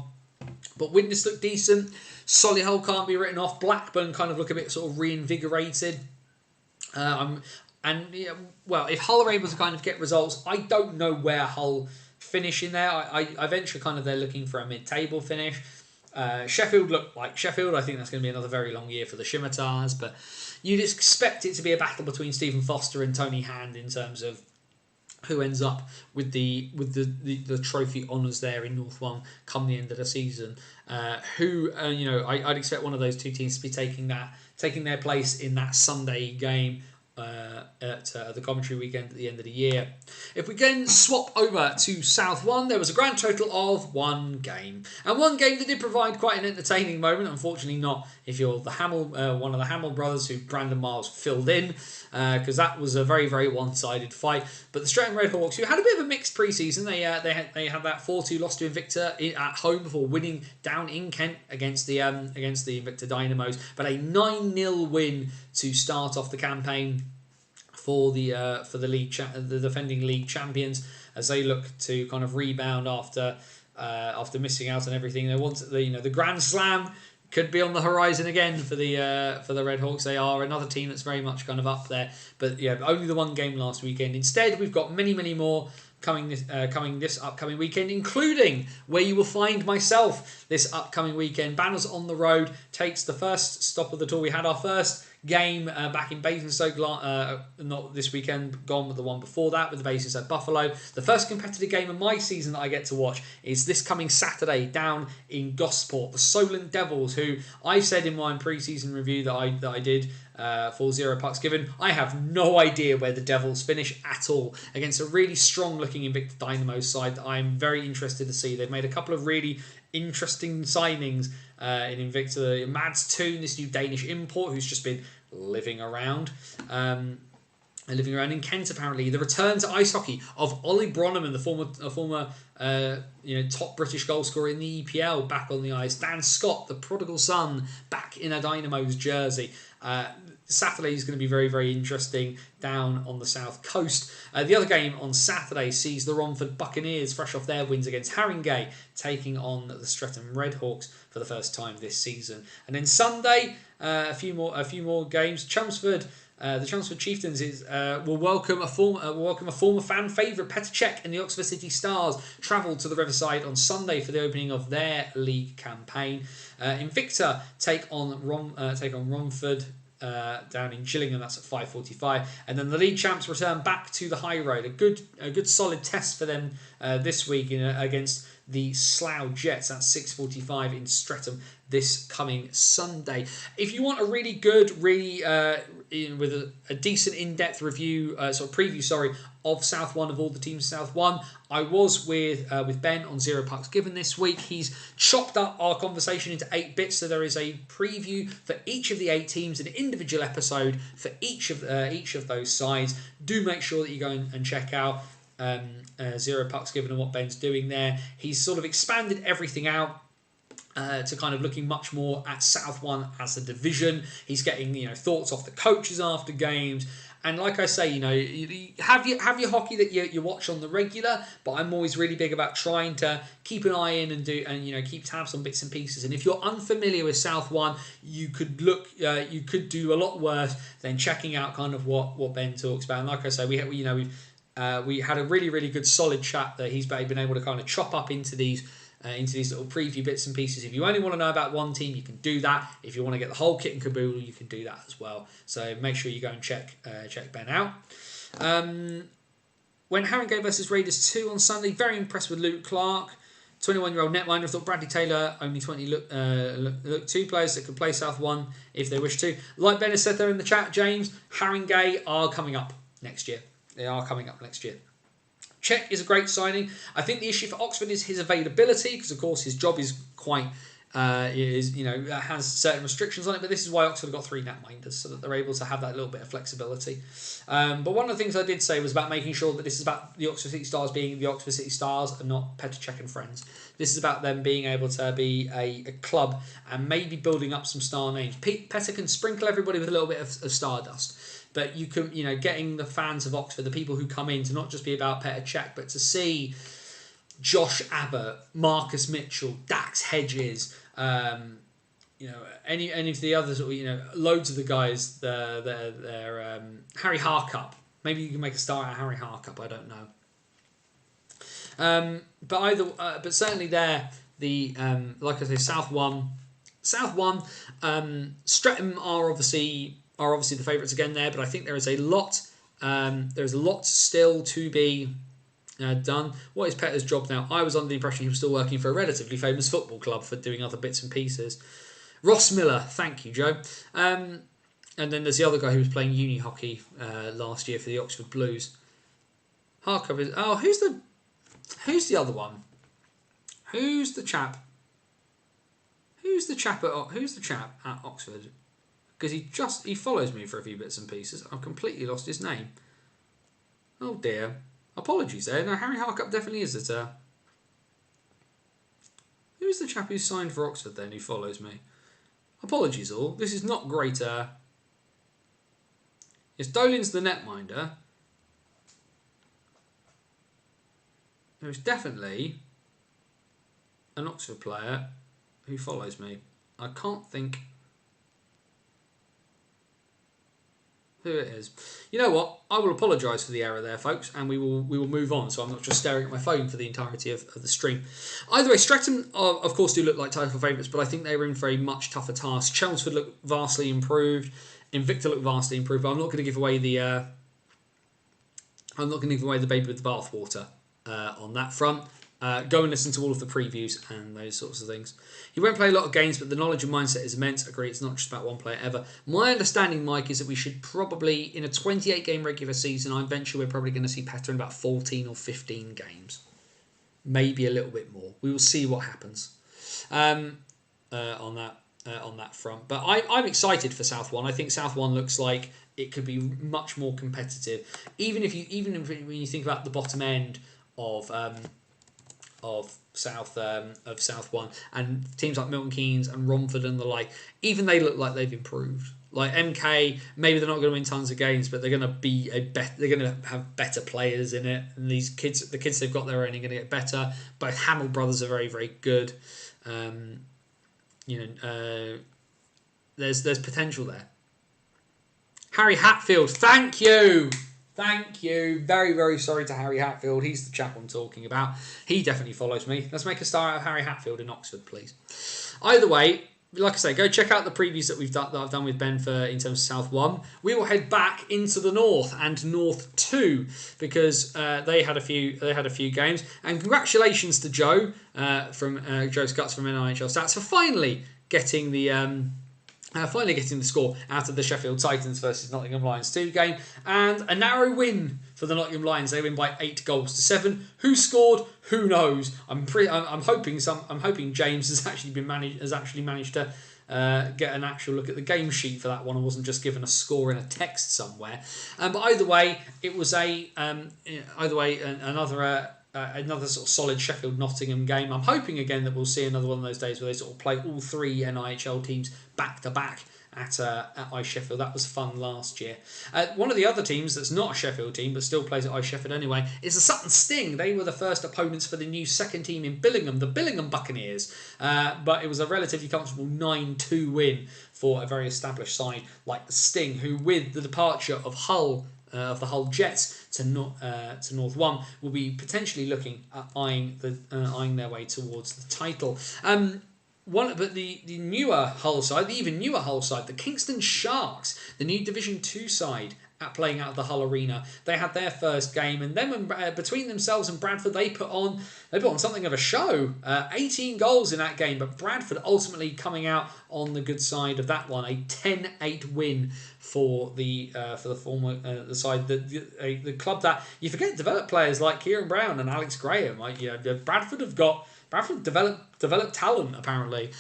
But Widnes look decent. Solihull can't be written off. Blackburn kind of look a bit sort of reinvigorated. If Hull are able to kind of get results, I don't know where Hull finish in there. I venture kind of they're looking for a mid-table finish. Sheffield look like Sheffield. I think that's going to be another very long year for the Scimitars, but you'd expect it to be a battle between Stephen Foster and Tony Hand in terms of who ends up with the trophy honours there in North One come the end of the season. I'd expect one of those two teams to be taking their place in that Sunday game at the commentary weekend at the end of the year. If we can swap over to South One, there was a grand total of one game, and one game that did provide quite an entertaining moment. Unfortunately, not if you're the one of the Hamill brothers who Brandon Miles filled in, because that was a very, very one-sided fight. But the Streatham Redhawks, who had a bit of a mixed pre-season, they had that 4-2 loss to Invicta at home before winning down in Kent against the Invicta Dynamos, but a 9-0 win to start off the campaign for the the defending league champions, as they look to kind of rebound after missing out on everything. They want the Grand Slam could be on the horizon again for the Redhawks. They are another team that's very much kind of up there, but yeah, only the one game last weekend. Instead, we've got many more coming this upcoming weekend, including where you will find myself this upcoming weekend. Banners on the Road takes the first stop of the tour. We had our first game back in Basingstoke, not this weekend gone, but the one before that with the Basingstoke Buffalo. The first competitive game of my season that I get to watch is this coming Saturday down in Gosport. The Solent Devils, who I said in my pre-season review that I did for 0 Pucks Given, I have no idea where the Devils finish at all against a really strong looking Invicta Dynamo side that I'm very interested to see. They've made a couple of really interesting signings in Invicta. Mads Toon, this new Danish import who's just been living around in Kent apparently. The return to ice hockey of Ollie Bronneman, the former top British goal scorer in the EPL, back on the ice. Dan Scott, the prodigal son, back in a Dynamo's jersey. Saturday is going to be very, very interesting down on the south coast. The other game on Saturday sees the Romford Buccaneers, fresh off their wins against Haringey, taking on the Streatham Redhawks for the first time this season. And then Sunday, a few more games. Chelmsford, the Chelmsford Chieftains will welcome a former fan favourite, Petr Cech, and the Oxford City Stars travel to the Riverside on Sunday for the opening of their league campaign. Invicta take on Romford down in Gillingham. That's at 5:45, and then the league champs return back to the High Road. A good solid test for them this week against the Slough Jets. That's 6:45 in Streatham this coming Sunday. If you want a really good, with a decent in-depth review, preview, of South One, of all the teams South One, I was with Ben on 0 Pucks Given this week. He's chopped up our conversation into 8 bits, so there is a preview for each of the 8 teams, an individual episode for each of those sides. Do make sure that you go and check out 0 Pucks Given and what Ben's doing there. He's sort of expanded everything out to kind of looking much more at South One as a division. He's getting thoughts off the coaches after games. And like I say, you have your hockey that you watch on the regular, but I'm always really big about trying to keep an eye in and keep tabs on bits and pieces. And if you're unfamiliar with South One, you could do a lot worse than checking out kind of what Ben talks about. And like I say, we had a really, really good solid chat that he's been able to kind of chop up into these little preview bits and pieces. If you only want to know about one team, you can do that. If you want to get the whole kit and caboodle, you can do that as well. So make sure you go and check Ben out. When Haringey versus Raiders 2 on Sunday, very impressed with Luke Clark, 21-year-old netminder. I thought Bradley Taylor, only 20, look 2 players that could play South One if they wish to. Like Ben has said there in the chat, James, Haringey are coming up next year. They are coming up next year. Cech is a great signing. I think the issue for Oxford is his availability, because of course his job is quite is, has certain restrictions on it, but this is why Oxford got 3 netminders, so that they're able to have that little bit of flexibility. But one of the things I did say was about making sure that this is about the Oxford City Stars being the Oxford City Stars and not Petr Cech and friends. This is about them being able to be a club and maybe building up some star names. Petr can sprinkle everybody with a little bit of stardust, but you can, getting the fans of Oxford, the people who come in, to not just be about Petr Cech, but to see Josh Abbott, Marcus Mitchell, Dax Hedges, any of the others, loads of the guys, they're Harry Harcup. Maybe you can make a start at Harry Harcup. I don't know. But certainly there, like I say, South One, Streatham are obviously the favourites again there. But I think there is a lot. There's a lot still to be done. What is Petr's job now? I was under the impression he was still working for a relatively famous football club for doing other bits and pieces. Ross Miller, thank you, Joe. And then there's the other guy who was playing uni hockey last year for the Oxford Blues. Harcup is... Oh, who's the other one? Who's the chap at Oxford? Because he follows me for a few bits and pieces. I've completely lost his name. Oh dear. Apologies there. No, Harry Harcup definitely is at... Who's the chap who signed for Oxford then who follows me? Apologies all. This is not great. Yes, Dolan's the netminder. There's definitely an Oxford player who follows me. I can't think who it is. You know what? I will apologise for the error there, folks, and we will move on, so I'm not just staring at my phone for the entirety of the stream. Either way, Streatham, of course, do look like title favourites, but I think they were in for a much tougher task. Chelmsford look vastly improved. Invicta look vastly improved. But I'm not going to give away the baby with the bathwater on that front. Go and listen to all of the previews and those sorts of things. He won't play a lot of games, but the knowledge and mindset is immense. Agree, it's not just about one player ever. My understanding, Mike, is that we should probably, in a 28-game regular season, I venture we're probably going to see Petr in about 14 or 15 games. Maybe a little bit more. We will see what happens on that front. But I'm excited for South One. I think South One looks like it could be much more competitive. Even when you think about the bottom end of South One and teams like Milton Keynes and Romford and the like, even they look like they've improved. Like MK, maybe they're not going to win tons of games, but they're going to be they're going to have better players in it, and the kids they've got there are only going to get better. Both Hamill brothers are very, very good. There's potential there. Harry Hatfield, thank you. Very, very sorry to Harry Hatfield. He's the chap I'm talking about. He definitely follows me. Let's make a star out of Harry Hatfield in Oxford, please. Either way, like I say, go check out the previews that I've done with Ben in terms of South 1. We will head back into the North and North 2 because they had a few games. And congratulations to Joe from Joe Scuts from NIHL Stats for finally getting the score out of the Sheffield Titans versus Nottingham Lions 2 game, and a narrow win for the Nottingham Lions. They win by 8-7. Who scored? Who knows? I'm hoping James has actually managed to get an actual look at the game sheet for that one. I wasn't just given a score in a text somewhere. But either way, it was another sort of solid Sheffield Nottingham game. I'm hoping again that we'll see another one of those days where they sort of play all three NIHL teams back to back at Ice Sheffield. That was fun last year. One of the other teams that's not a Sheffield team but still plays at Ice Sheffield anyway is the Sutton Sting. They were the first opponents for the new second team in Billingham, the Billingham Buccaneers. But it was a relatively comfortable 9-2 win for a very established side like the Sting, who with the departure of the Hull Jets to North 1 will be potentially looking at eyeing their way towards the title. But the newer Hull side, the even newer Hull side, the Kingston Sharks, the new Division 2 side playing out of the Hull Arena. They had their first game, and then between themselves and Bradford, they put on something of a show. 18 goals in that game, but Bradford ultimately coming out on the good side of that one. A 10-8 win for the former the side, the club that you forget developed players like Kieran Brown and Alex Graham. Bradford have got Bradford develop talent apparently.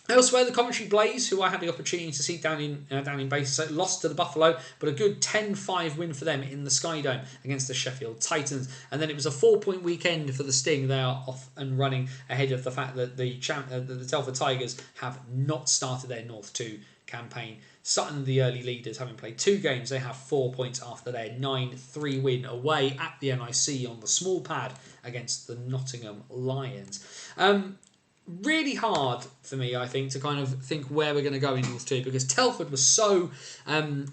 Elsewhere, the Coventry Blaze, who I had the opportunity to see down in Basingstoke, lost to the Buffalo, but a good 10-5 win for them in the Sky Dome against the Sheffield Titans. And then it was a 4-point weekend for the Sting. They are off and running ahead of the fact that the Telford Tigers have not started their North 2 campaign. Sutton, the early leaders, having played 2 games, they have 4 points after their 9-3 win away at the NIC on the small pad against the Nottingham Lions. Really hard for me, I think, to kind of think where we're going to go in North 2, because Telford was so, Telford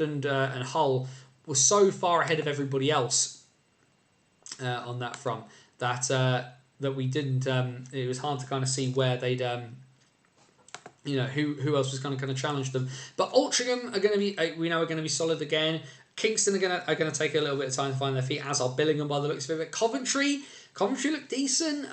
and Hull were so far ahead of everybody else on that front that that we didn't. It was hard to kind of see where they'd. Who else was going to kind of challenge them. But Altrincham are going to be, we know, are going to be solid again. Kingston are going to take a little bit of time to find their feet, as are Billingham by the looks of it. Coventry look decent.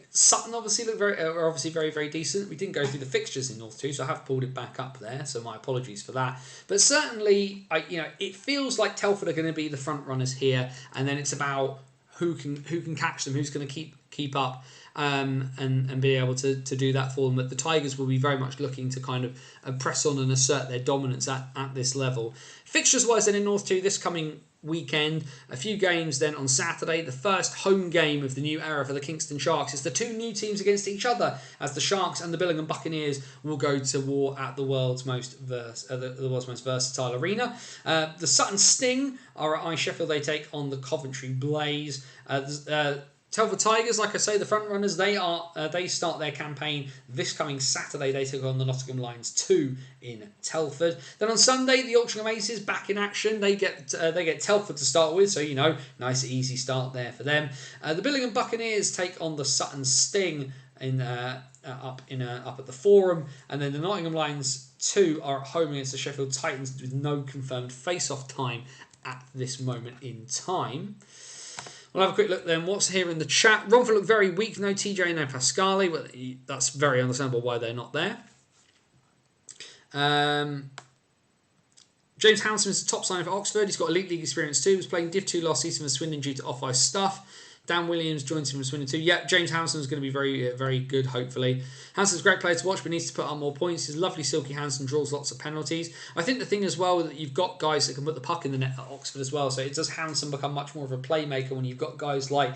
Sutton obviously are obviously very, very decent. We didn't go through the fixtures in North 2, so I have pulled it back up there. So my apologies for that. But certainly, it feels like Telford are going to be the front runners here, and then it's about who can catch them, who's going to keep up. And be able to do that for them. But the Tigers will be very much looking to kind of press on and assert their dominance at this level. Fixtures-wise then in North 2 this coming weekend, a few games then on Saturday. The first home game of the new era for the Kingston Sharks. It's the 2 new teams against each other, as the Sharks and the Billingham Buccaneers will go to war at the world's most versatile arena. The Sutton Sting are at Ice Sheffield. They take on the Coventry Blaze. Telford Tigers, like I say, the front runners, they start their campaign this coming Saturday. They took on the Nottingham Lions 2 in Telford. Then on Sunday, the Altrincham Aces back in action. They get Telford to start with, so nice easy start there for them. The Billingham Buccaneers take on the Sutton Sting up at the Forum, and then the Nottingham Lions 2 are at home against the Sheffield Titans with no confirmed face-off time at this moment in time. We'll have a quick look then. What's here in the chat? Romford look very weak. No TJ, no Pascali. Well, that's very understandable why they're not there. James Hanson is the top signer for Oxford. He's got elite league experience too. He was playing Div 2 last season for Swindon due to off-ice stuff. Dan Williams joins him from Swindon too. Yeah, James Hanson is going to be very, very good, hopefully. Hanson's a great player to watch, but needs to put up more points. His lovely silky Hanson draws lots of penalties. I think the thing as well that you've got guys that can put the puck in the net at Oxford as well. So it does Hanson become much more of a playmaker when you've got guys like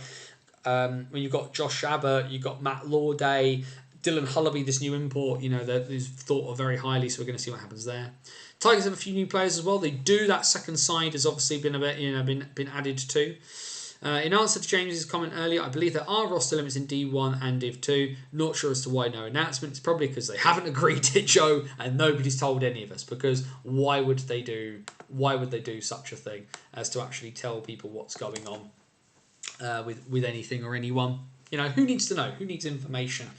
when you've got Josh Shabba, you've got Matt Lawday, Dylan Hullaby, this new import. Who's thought of very highly. So we're going to see what happens there. Tigers have a few new players as well. They do. That second side has obviously been a bit, been added to. In answer to James's comment earlier, I believe there are roster limits in D1 and Div 2. Not sure as to why no announcement. It's probably because they haven't agreed it, Joe, and nobody's told any of us. Because why would they do such a thing as to actually tell people what's going on with anything or anyone? Who needs to know? Who needs information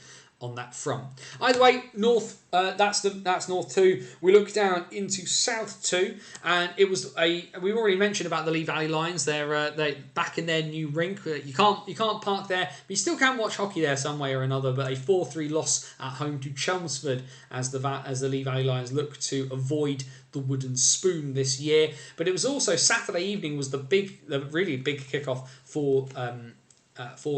on that front? Either way, North. That's North 2. We look down into South 2, and it was we've already mentioned about the Lee Valley Lions. They're back in their new rink. You can't park there, but you still can watch hockey there some way or another. But a 4-3 loss at home to Chelmsford as the Lee Valley Lions look to avoid the wooden spoon this year. But it was also Saturday evening was the really big kickoff for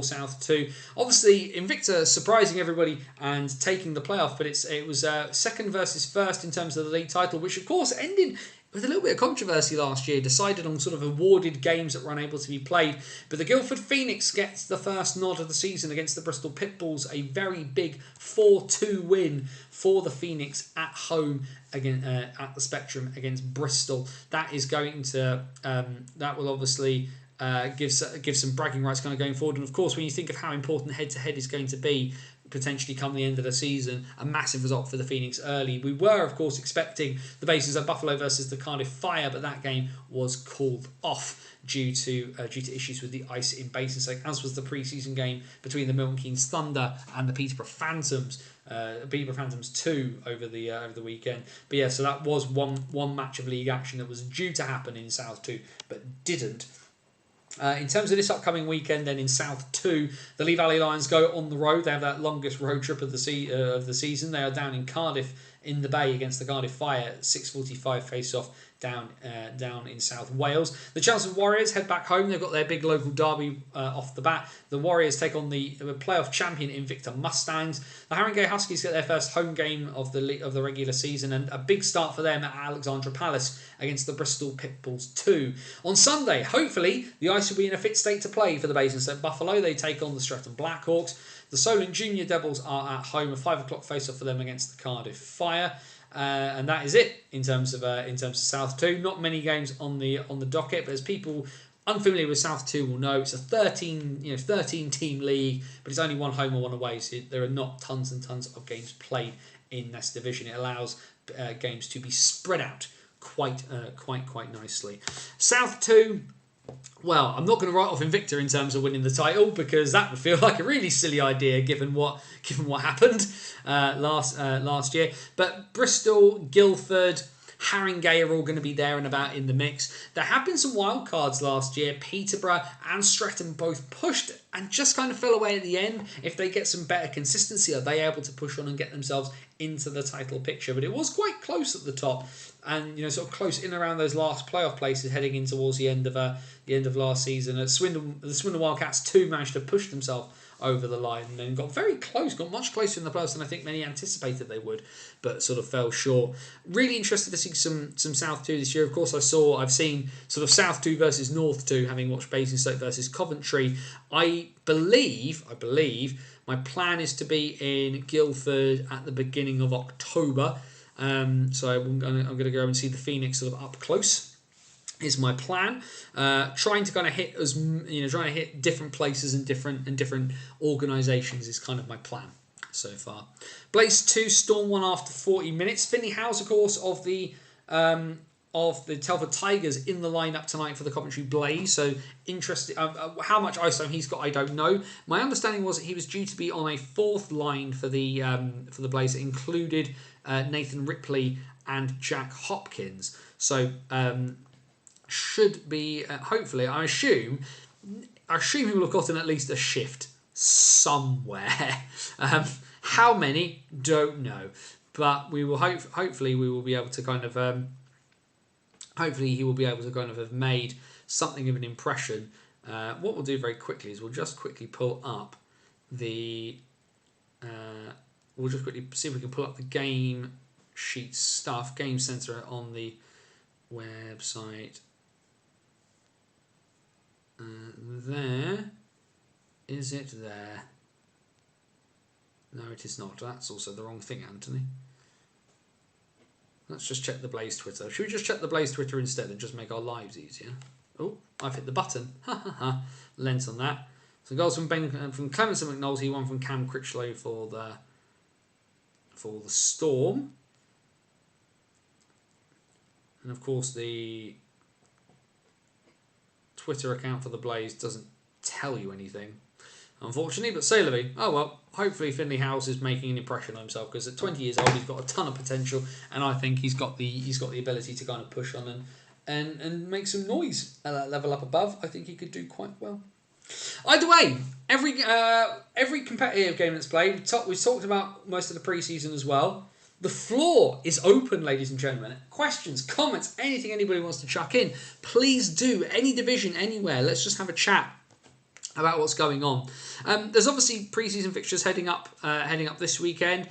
South 2. Obviously, Invicta surprising everybody and taking the playoff, but it was second versus first in terms of the league title, which of course ended with a little bit of controversy last year, decided on sort of awarded games that were unable to be played. But the Guildford Phoenix gets the first nod of the season against the Bristol Pitbulls, a very big 4-2 win for the Phoenix at home again at the Spectrum against Bristol. That is going to that will obviously give some bragging rights kind of going forward. And of course, when you think of how important head-to-head is going to be potentially come the end of the season, a massive result for the Phoenix early. We were, of course, expecting the basis of Buffalo versus the Cardiff Fire, but that game was called off due to issues with the ice in Basingstoke, as was the pre-season game between the Milton Keynes Thunder and the Peterborough Phantoms. Peterborough Phantoms 2 over the weekend. But yeah, so that was one match of league action that was due to happen in South 2, but didn't. In terms of this upcoming weekend, then in South 2, the Lee Valley Lions go on the road. They have that longest road trip of the season. They are down in Cardiff in the Bay against the Cardiff Fire. 6:45 face-off down in South Wales. The Chelmsford Warriors head back home. They've got their big local derby off the bat. The Warriors take on the playoff champion Invicta Mustangs. The Haringey Huskies get their first home game of the regular season, and a big start for them at Alexandra Palace against the Bristol Pitbulls 2. On Sunday, hopefully, the ice will be in a fit state to play for the Basingstoke Buffalo. They take on the Streatham Blackhawks. The Solent Junior Devils are at home. A 5 o'clock face-off for them against the Cardiff Fire. And that is it in terms of South 2. Not many games on the docket, but as people unfamiliar with South 2 will know, it's a 13 team league, but it's only one home or one away, so there are not tons and tons of games played in this division. It allows games to be spread out quite nicely. South 2. Well, I'm not going to write off Invicta in terms of winning the title, because that would feel like a really silly idea given what happened last year. But Bristol, Guildford, Haringey are all going to be there and about in the mix. There have been some wild cards last year. Peterborough and Streatham both pushed and just kind of fell away at the end. If they get some better consistency, are they able to push on and get themselves into the title picture? But it was quite close at the top, and sort of close in around those last playoff places heading in towards the end of last season. The Swindon Wildcats too managed to push themselves over the line and got very close, got much closer in the playoffs than I think many anticipated they would, but sort of fell short. Really interested to see some South 2 this year. Of course, I've seen sort of South 2 versus North 2, having watched Basingstoke versus Coventry. I believe my plan is to be in Guildford at the beginning of October. So I'm going to go and see the Phoenix sort of up close. Is my plan. Trying to kind of hit trying to hit different places and different organisations is kind of my plan so far. Blaze 2, Storm 1 after 40 minutes. Finley Howes, of course, of the Telford Tigers in the lineup tonight for the Coventry Blaze. So interesting. How much ice time he's got, I don't know. My understanding was that he was due to be on a fourth line for the Blaze. It included Nathan Ripley and Jack Hopkins. So should be hopefully. I assume he will have gotten at least a shift somewhere. How many? Don't know. But we will hopefully we will be able to kind of hopefully he will be able to kind of have made something of an impression. What we'll do very quickly is we'll just quickly pull up the we'll just quickly see if we can pull up the game sheet stuff, game center on the website. There. Is it there? No, it is not. That's also the wrong thing, Anthony. Let's just check the Blaze Twitter. Should we just check the Blaze Twitter instead and just make our lives easier? Oh, I've hit the button. Ha ha ha. Lent on that. So goals from Clements and McNulty, one from Cam Critchlow for the Storm. And of course the Twitter account for the Blaze doesn't tell you anything, unfortunately. But say Levy, oh well, hopefully Finley Howes is making an impression on himself, because at 20 years old he's got a ton of potential, and I think he's got the ability to kind of push on and make some noise at that level up above. I think he could do quite well. Either way, every competitive game that's played, we've talked about most of the pre-season as well. The floor is open, ladies and gentlemen. Questions, comments, anything anybody wants to chuck in, please do. Any division, anywhere. Let's just have a chat about what's going on. There's obviously pre-season fixtures heading up this weekend.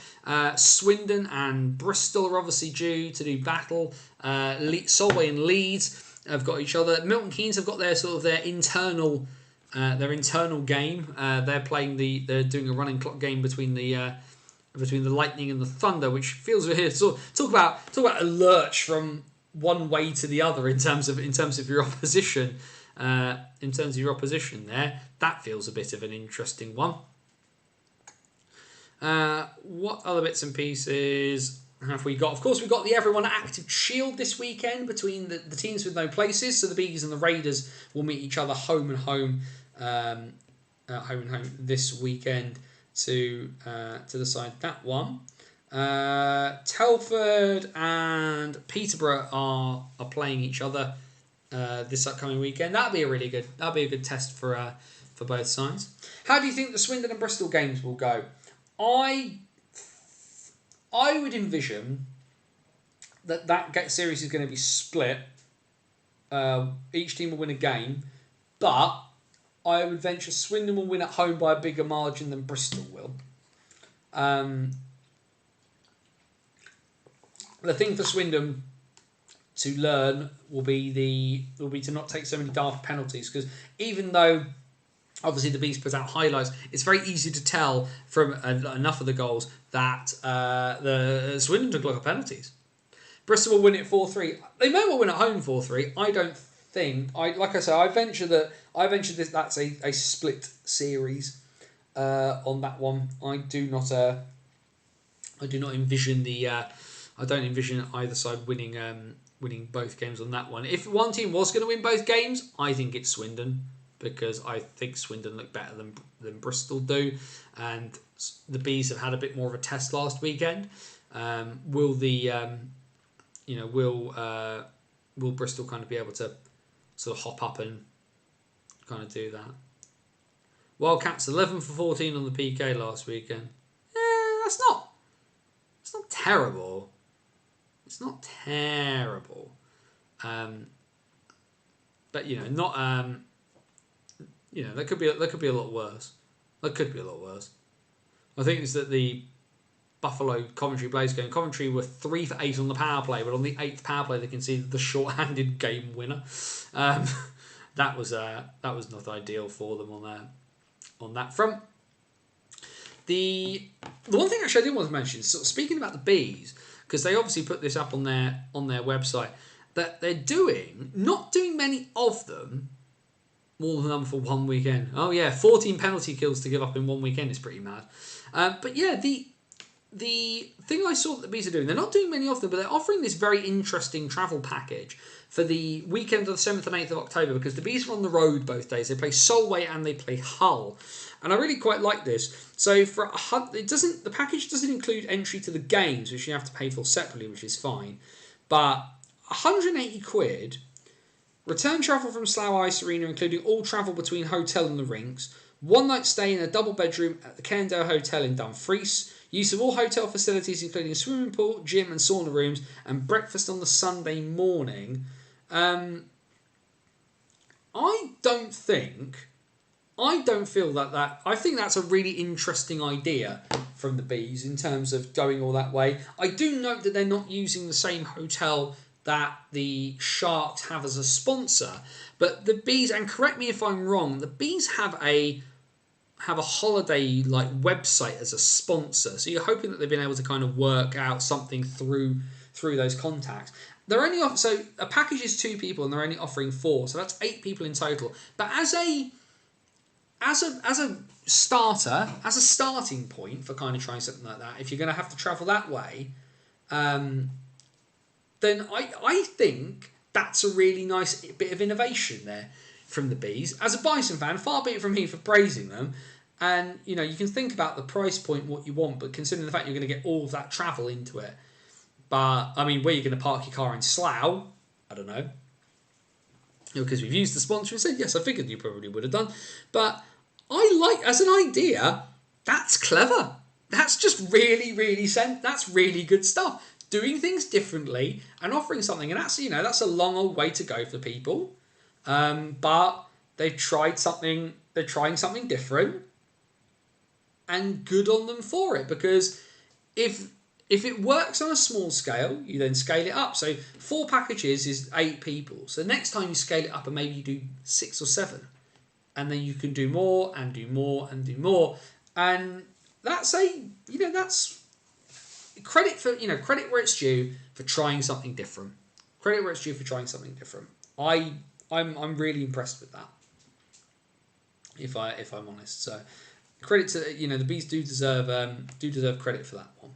Swindon and Bristol are obviously due to do battle. Solway and Leeds have got each other. Milton Keynes have got their internal game. They're doing a running clock game between the Lightning and the Thunder, which feels weird. So talk about a lurch from one way to the other in terms of your opposition. In terms of your opposition there, that feels a bit of an interesting one. What other bits and pieces have we got? Of course, we've got the Everyone Active Shield this weekend between the teams with no places. So the Bees and the Raiders will meet each other home and home this weekend to decide that one. Telford and Peterborough are playing each other this upcoming weekend. That'll be a good test for both sides. How do you think the Swindon and Bristol games will go? I I would envision that series is going to be split. Each team will win a game, but I would venture Swindon will win at home by a bigger margin than Bristol will. The thing for Swindon to learn will be to not take so many daft penalties, because even though obviously the Bees put out highlights, it's very easy to tell from enough of the goals that the Swindon took a lot of penalties. Bristol will win it 4-3. They may well win at home 4-3. I don't think. Like I said, I venture this. That's a split series on that one. I do not envision I don't envision either side winning both games on that one. If one team was going to win both games, I think it's Swindon, because I think Swindon look better than Bristol do, and the Bees have had a bit more of a test last weekend. Will Bristol kind of be able to sort of hop up and kind of do that? Wildcats 11 for 14 on the PK last weekend. That's not terrible. It's not terrible. But not that could be a lot worse. That could be a lot worse. I think it's that the Buffalo Coventry Blaze game. Coventry were 3 for 8 on the power play, but on the 8th power play they conceded the short-handed game winner. That was not ideal for them on that front. The one thing actually I did want to mention, sort of speaking about the Bees, because they obviously put this up on their website, that they're not doing many of them, more than number for one weekend. Oh yeah, 14 penalty kills to give up in one weekend is pretty mad. But yeah, the thing I saw that the Bees are doing, they're not doing many of them, but they're offering this very interesting travel package for the weekend of the 7th and 8th of October, because the Bees are on the road both days. They play Solway and they play Hull. And I really quite like this. So the package doesn't include entry to the games, which you have to pay for separately, which is fine. But 180 quid, return travel from Slough Ice Arena, including all travel between hotel and the rinks, one night stay in a double bedroom at the Cairndale Hotel in Dumfries, use of all hotel facilities including a swimming pool, gym and sauna rooms, and breakfast on the Sunday morning. I don't feel that I think that's a really interesting idea from the Bees in terms of going all that way. I do note that they're not using the same hotel that the Sharks have as a sponsor, but the Bees, and correct me if I'm wrong, the Bees have a holiday website as a sponsor, so you're hoping that they've been able to kind of work out something through those contacts. They're only so a package is 2 people and they're only offering 4, so that's 8 people in total. But as a starting point for kind of trying something like that, if you're going to have to travel that way, then I think that's a really nice bit of innovation there from the Bees. As a Bison fan, far be it from me for praising them, and you can think about the price point, what you want, but considering the fact you're going to get all of that travel into it. But I mean, where you're going to park your car in Slough, I don't know. Because we've used the sponsor and said, yes, I figured you probably would have done. But I like, as an idea, that's clever. That's just really, really that's really good stuff. Doing things differently and offering something, and that's a long old way to go for people. But they've tried something. They're trying something different, and good on them for it. Because if it works on a small scale, you then scale it up. So 4 packages is 8 people. So next time you scale it up and maybe you do 6 or 7. And then you can do more and do more and do more. And that's that's credit where it's due for trying something different. Credit where it's due for trying something different. I'm really impressed with that. If I'm honest. So credit to the Bees do deserve credit for that one.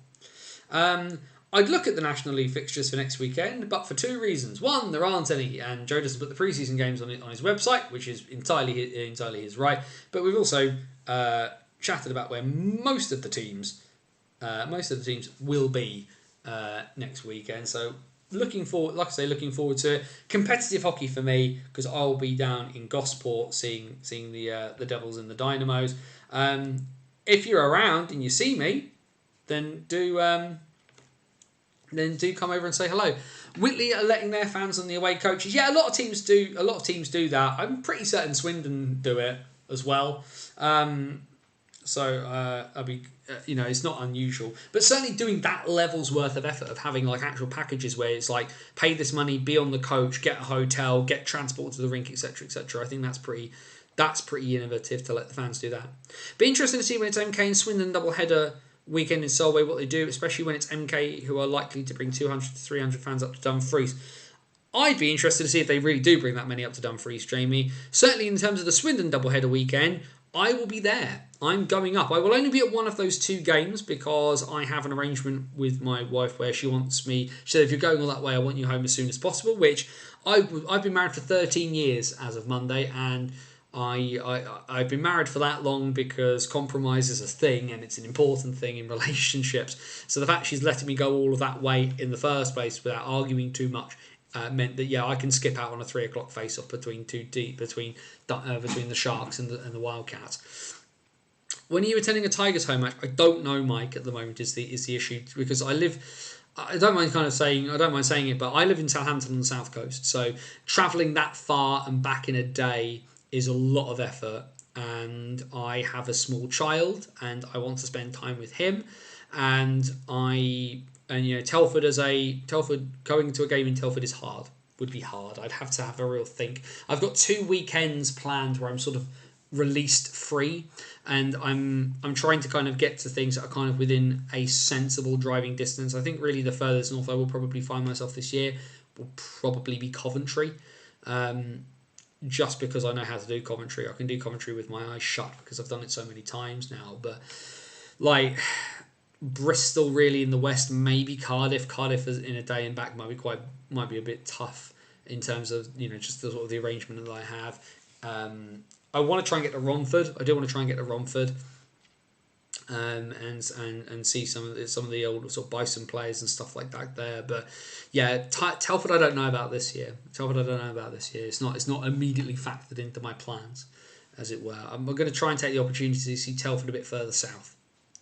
I'd look at the National League fixtures for next weekend, but for 2 reasons. One, there aren't any, and Joe doesn't put the pre-season games on his website, which is entirely his right. But we've also chatted about where most of the teams will be next weekend. So looking forward to it. Competitive hockey for me, because I'll be down in Gosport seeing the Devils and the Dynamos. If you're around and you see me, then do then do come over and say hello. Whitley are letting their fans on the away coaches. Yeah, a lot of teams do. A lot of teams do that. I'm pretty certain Swindon do it as well. I'll be, it's not unusual, but certainly doing that level's worth of effort of having like actual packages where it's like pay this money, be on the coach, get a hotel, get transport to the rink, etc., etc. I think that's pretty innovative to let the fans do that. Be interesting to see when it's MK and Swindon doubleheader weekend in Solway what they do, especially when it's MK who are likely to bring 200 to 300 fans up to Dumfries. I'd be interested to see if they really do bring that many up to Dumfries, Jamie. Certainly in terms of the Swindon doubleheader weekend, I will be there. I'm going up. I will only be at one of those two games because I have an arrangement with my wife where she wants me. She said, if you're going all that way, I want you home as soon as possible, which I've been married for 13 years as of Monday, and I've been married for that long because compromise is a thing and it's an important thing in relationships. So the fact she's letting me go all of that way in the first place without arguing too much meant that I can skip out on a 3 o'clock face off between between the Sharks and the Wildcats. When are you attending a Tigers home match? I don't know, Mike. At the moment is the issue because I don't mind saying it, but I live in Southampton on the south coast, so travelling that far and back in a day is a lot of effort, and I have a small child and I want to spend time with him, and Telford going to a game in Telford is hard. Would be hard. I'd have to have a real think. I've got 2 weekends planned where I'm sort of released free, and I'm trying to kind of get to things that are kind of within a sensible driving distance. I think really the furthest north I will probably find myself this year will probably be Coventry. Just because I know how to do Coventry. I can do Coventry with my eyes shut because I've done it so many times now. But like Bristol really in the west, maybe Cardiff. Cardiff in a day and back might be a bit tough in terms of just the sort of the arrangement that I have. I want to try and get to Romford. I do want to try and get to Romford. And see some of the old sort of Bison players and stuff like that there, but Telford I don't know about this year. It's not immediately factored into my plans, as it were. I'm going to try and take the opportunity to see Telford a bit further south.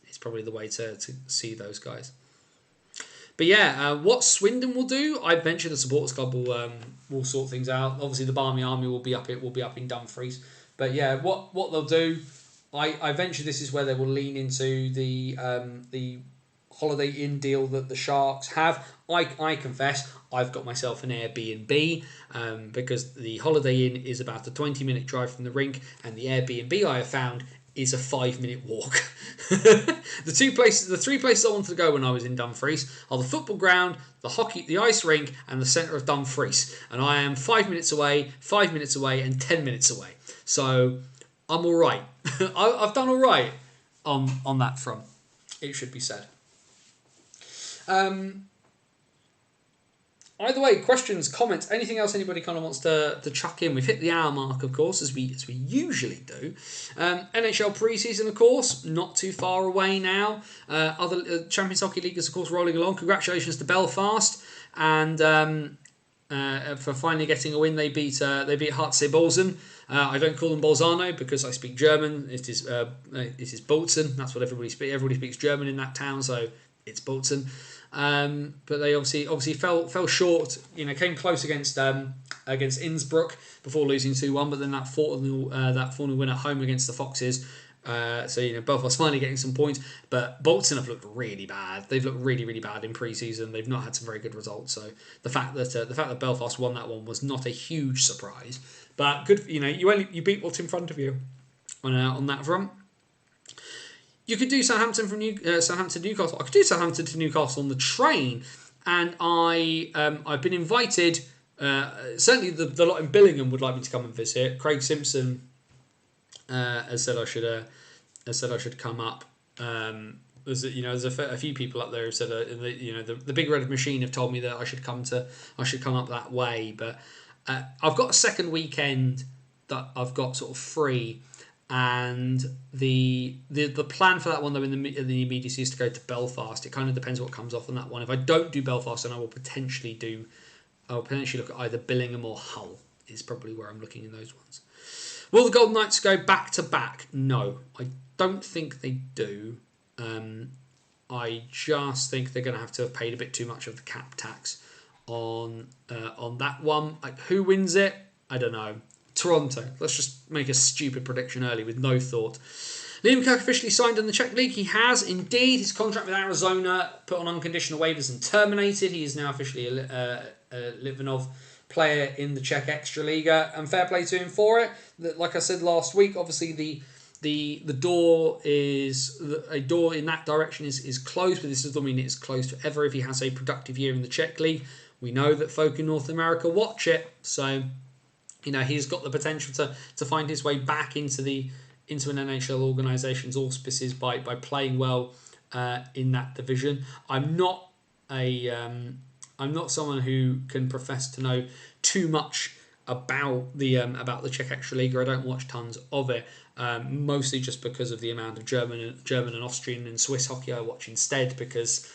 It's probably the way to see those guys. But what Swindon will do, I venture the supporters club will sort things out. Obviously, the Barmy Army will be up in Dumfries. But what they'll do. I venture this is where they will lean into the Holiday Inn deal that the Sharks have. I confess I've got myself an Airbnb because the Holiday Inn is about a 20-minute drive from the rink, and the Airbnb I have found is a 5-minute walk. The 3 places I wanted to go when I was in Dumfries are the football ground, the ice rink, and the centre of Dumfries. And I am 5 minutes away, and 10 minutes away. So I'm all right. I've done all right on that front, it should be said. Either way, questions, comments, anything else anybody kind of wants to chuck in. We've hit the hour mark, of course, as we usually do. NHL preseason, of course, not too far away now. Other Champions Hockey League is, of course, rolling along. Congratulations to Belfast and for finally getting a win. They beat Hartsey Bolzan. I don't call them Bolzano because I speak German. It is Bolzen. That's what everybody speaks. Everybody speaks German in that town, so it's Bolzen. But they obviously fell short. Came close against Innsbruck before losing 2-1. But then that 4-0 win at home against the Foxes. So Belfast finally getting some points, but Bolton have looked really bad. They've looked really, really bad in pre-season. They've not had some very good results. So the fact that Belfast won that one was not a huge surprise. But good, you beat what's in front of you on that front. You could do Southampton to Newcastle. I could do Southampton to Newcastle on the train, and I've been invited. Certainly, the lot in Billingham would like me to come and visit. Craig Simpson has said I should come up. There's a few people up there who said the Big Red Machine have told me that I should come up that way, but I've got a second weekend that I've got sort of free, and the plan for that one though in the immediacy is to go to Belfast. It kind of depends what comes off on that one. If I don't do Belfast, then I will potentially look at either Billingham or Hull. Is probably where I'm looking in those ones. Will the Golden Knights go back to back? No, I don't think they do. I just think they're going to have paid a bit too much of the cap tax on that one. Like, who wins it? I don't know. Toronto. Let's just make a stupid prediction early with no thought. Liam Kirk officially signed in the Czech League. He has indeed. His contract with Arizona put on unconditional waivers and terminated. He is now officially a Litvinov player in the Czech Extraliga, and fair play to him for it. Like I said last week, obviously the door in that direction is closed, but this doesn't mean it's closed forever. If he has a productive year in the Czech League, we know that folk in North America watch it, so he's got the potential to find his way back into an NHL organisation's auspices by playing well in that division. I'm not someone who can profess to know too much about the Czech Extraliga. I don't watch tons of it, mostly just because of the amount of German and Austrian and Swiss hockey I watch instead. Because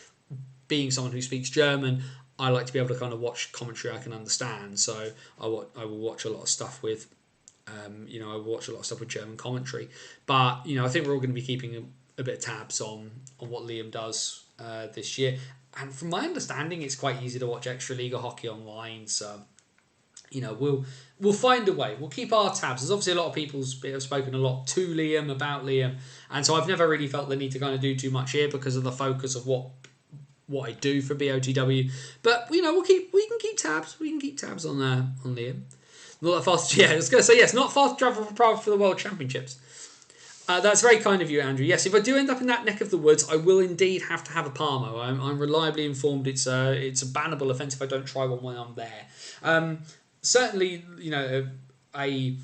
being someone who speaks German, I like to be able to kind of watch commentary I can understand. So I will watch a lot of stuff with. I watch a lot of stuff with German commentary, but I think we're all going to be keeping a bit of tabs on what Liam does this year. And from my understanding, it's quite easy to watch Extraliga hockey online. So, we'll find a way. We'll keep our tabs. There's obviously a lot of people have spoken a lot to Liam about Liam, and so I've never really felt the need to kind of do too much here because of the focus of what I do for BOTW. But we can keep tabs. We can keep tabs on Liam. Not that fast. Yeah, I was going to say yes. Not fast travel for the World Championships. That's very kind of you, Andrew. Yes, if I do end up in that neck of the woods, I will indeed have to have a Parmo. I'm reliably informed it's a bannable offence if I don't try one when I'm there. Certainly, like I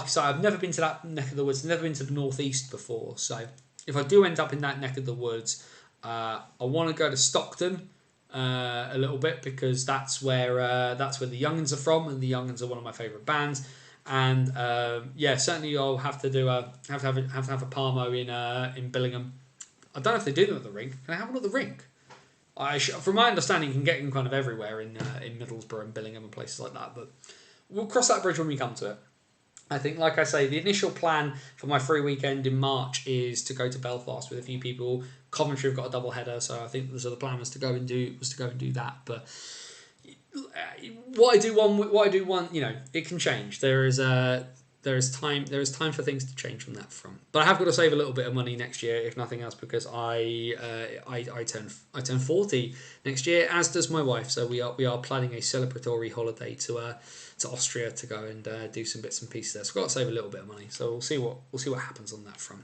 say, I've never been to that neck of the woods. Never been to the northeast before. So if I do end up in that neck of the woods, I want to go to Stockton a little bit because that's where the Young'uns are from, and the Young'uns are one of my favourite bands. And certainly I'll have to have a Parmo in Billingham. I don't know if they do them at the rink. Can I have one at the rink? From my understanding, you can get them kind of everywhere in Middlesbrough and Billingham and places like that. But we'll cross that bridge when we come to it. I think, like I say, the initial plan for my free weekend in March is to go to Belfast with a few people. Coventry have got a double header, so I think the plan was to go and do that. But what I do want, it can change. There is time for things to change from that front. But I have got to save a little bit of money next year, if nothing else, because I turn 40 next year, as does my wife. So we are planning a celebratory holiday to Austria to go and do some bits and pieces there. So I've got to save a little bit of money. So we'll see what happens on that front.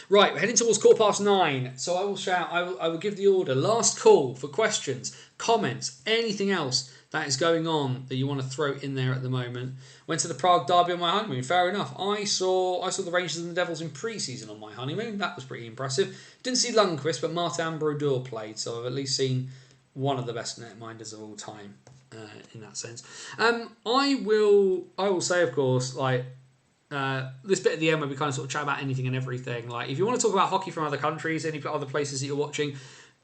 Right, we're heading towards 9:15. So I will shout. I will give the order. Last call for questions, comments, anything else that is going on that you want to throw in there at the moment. Went to the Prague Derby on my honeymoon. Fair enough. I saw the Rangers and the Devils in pre-season on my honeymoon. That was pretty impressive. Didn't see Lundqvist, but Martin Brodeur played, so I've at least seen one of the best netminders of all time in that sense. I will say, of course, this bit at the end where we kind of sort of chat about anything and everything. Like, if you want to talk about hockey from other countries, any other places that you're watching,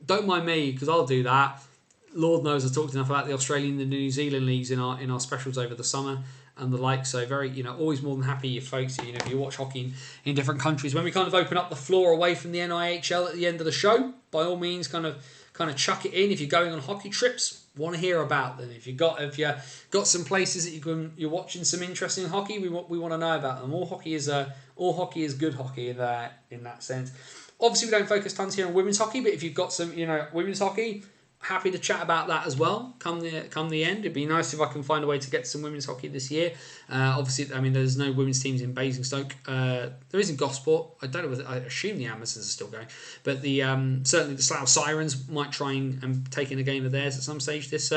don't mind me, because I'll do that. Lord knows I've talked enough about the Australian and the New Zealand leagues in our specials over the summer and the like. So very, always more than happy if folks, if you watch hockey in different countries. When we kind of open up the floor away from the NIHL at the end of the show, by all means, kind of chuck it in. If you're going on hockey trips, want to hear about them. If you got some places that you're watching some interesting hockey, we want to know about them. All hockey is good hockey in that sense. Obviously, we don't focus tons here on women's hockey, but if you've got some women's hockey, happy to chat about that as well. Come the end, it'd be nice if I can find a way to get some women's hockey this year. Obviously, there's no women's teams in Basingstoke. There is in Gosport. I don't know whether, I assume the Amazons are still going, but the certainly the Slough Sirens might try and take in a game of theirs at some stage this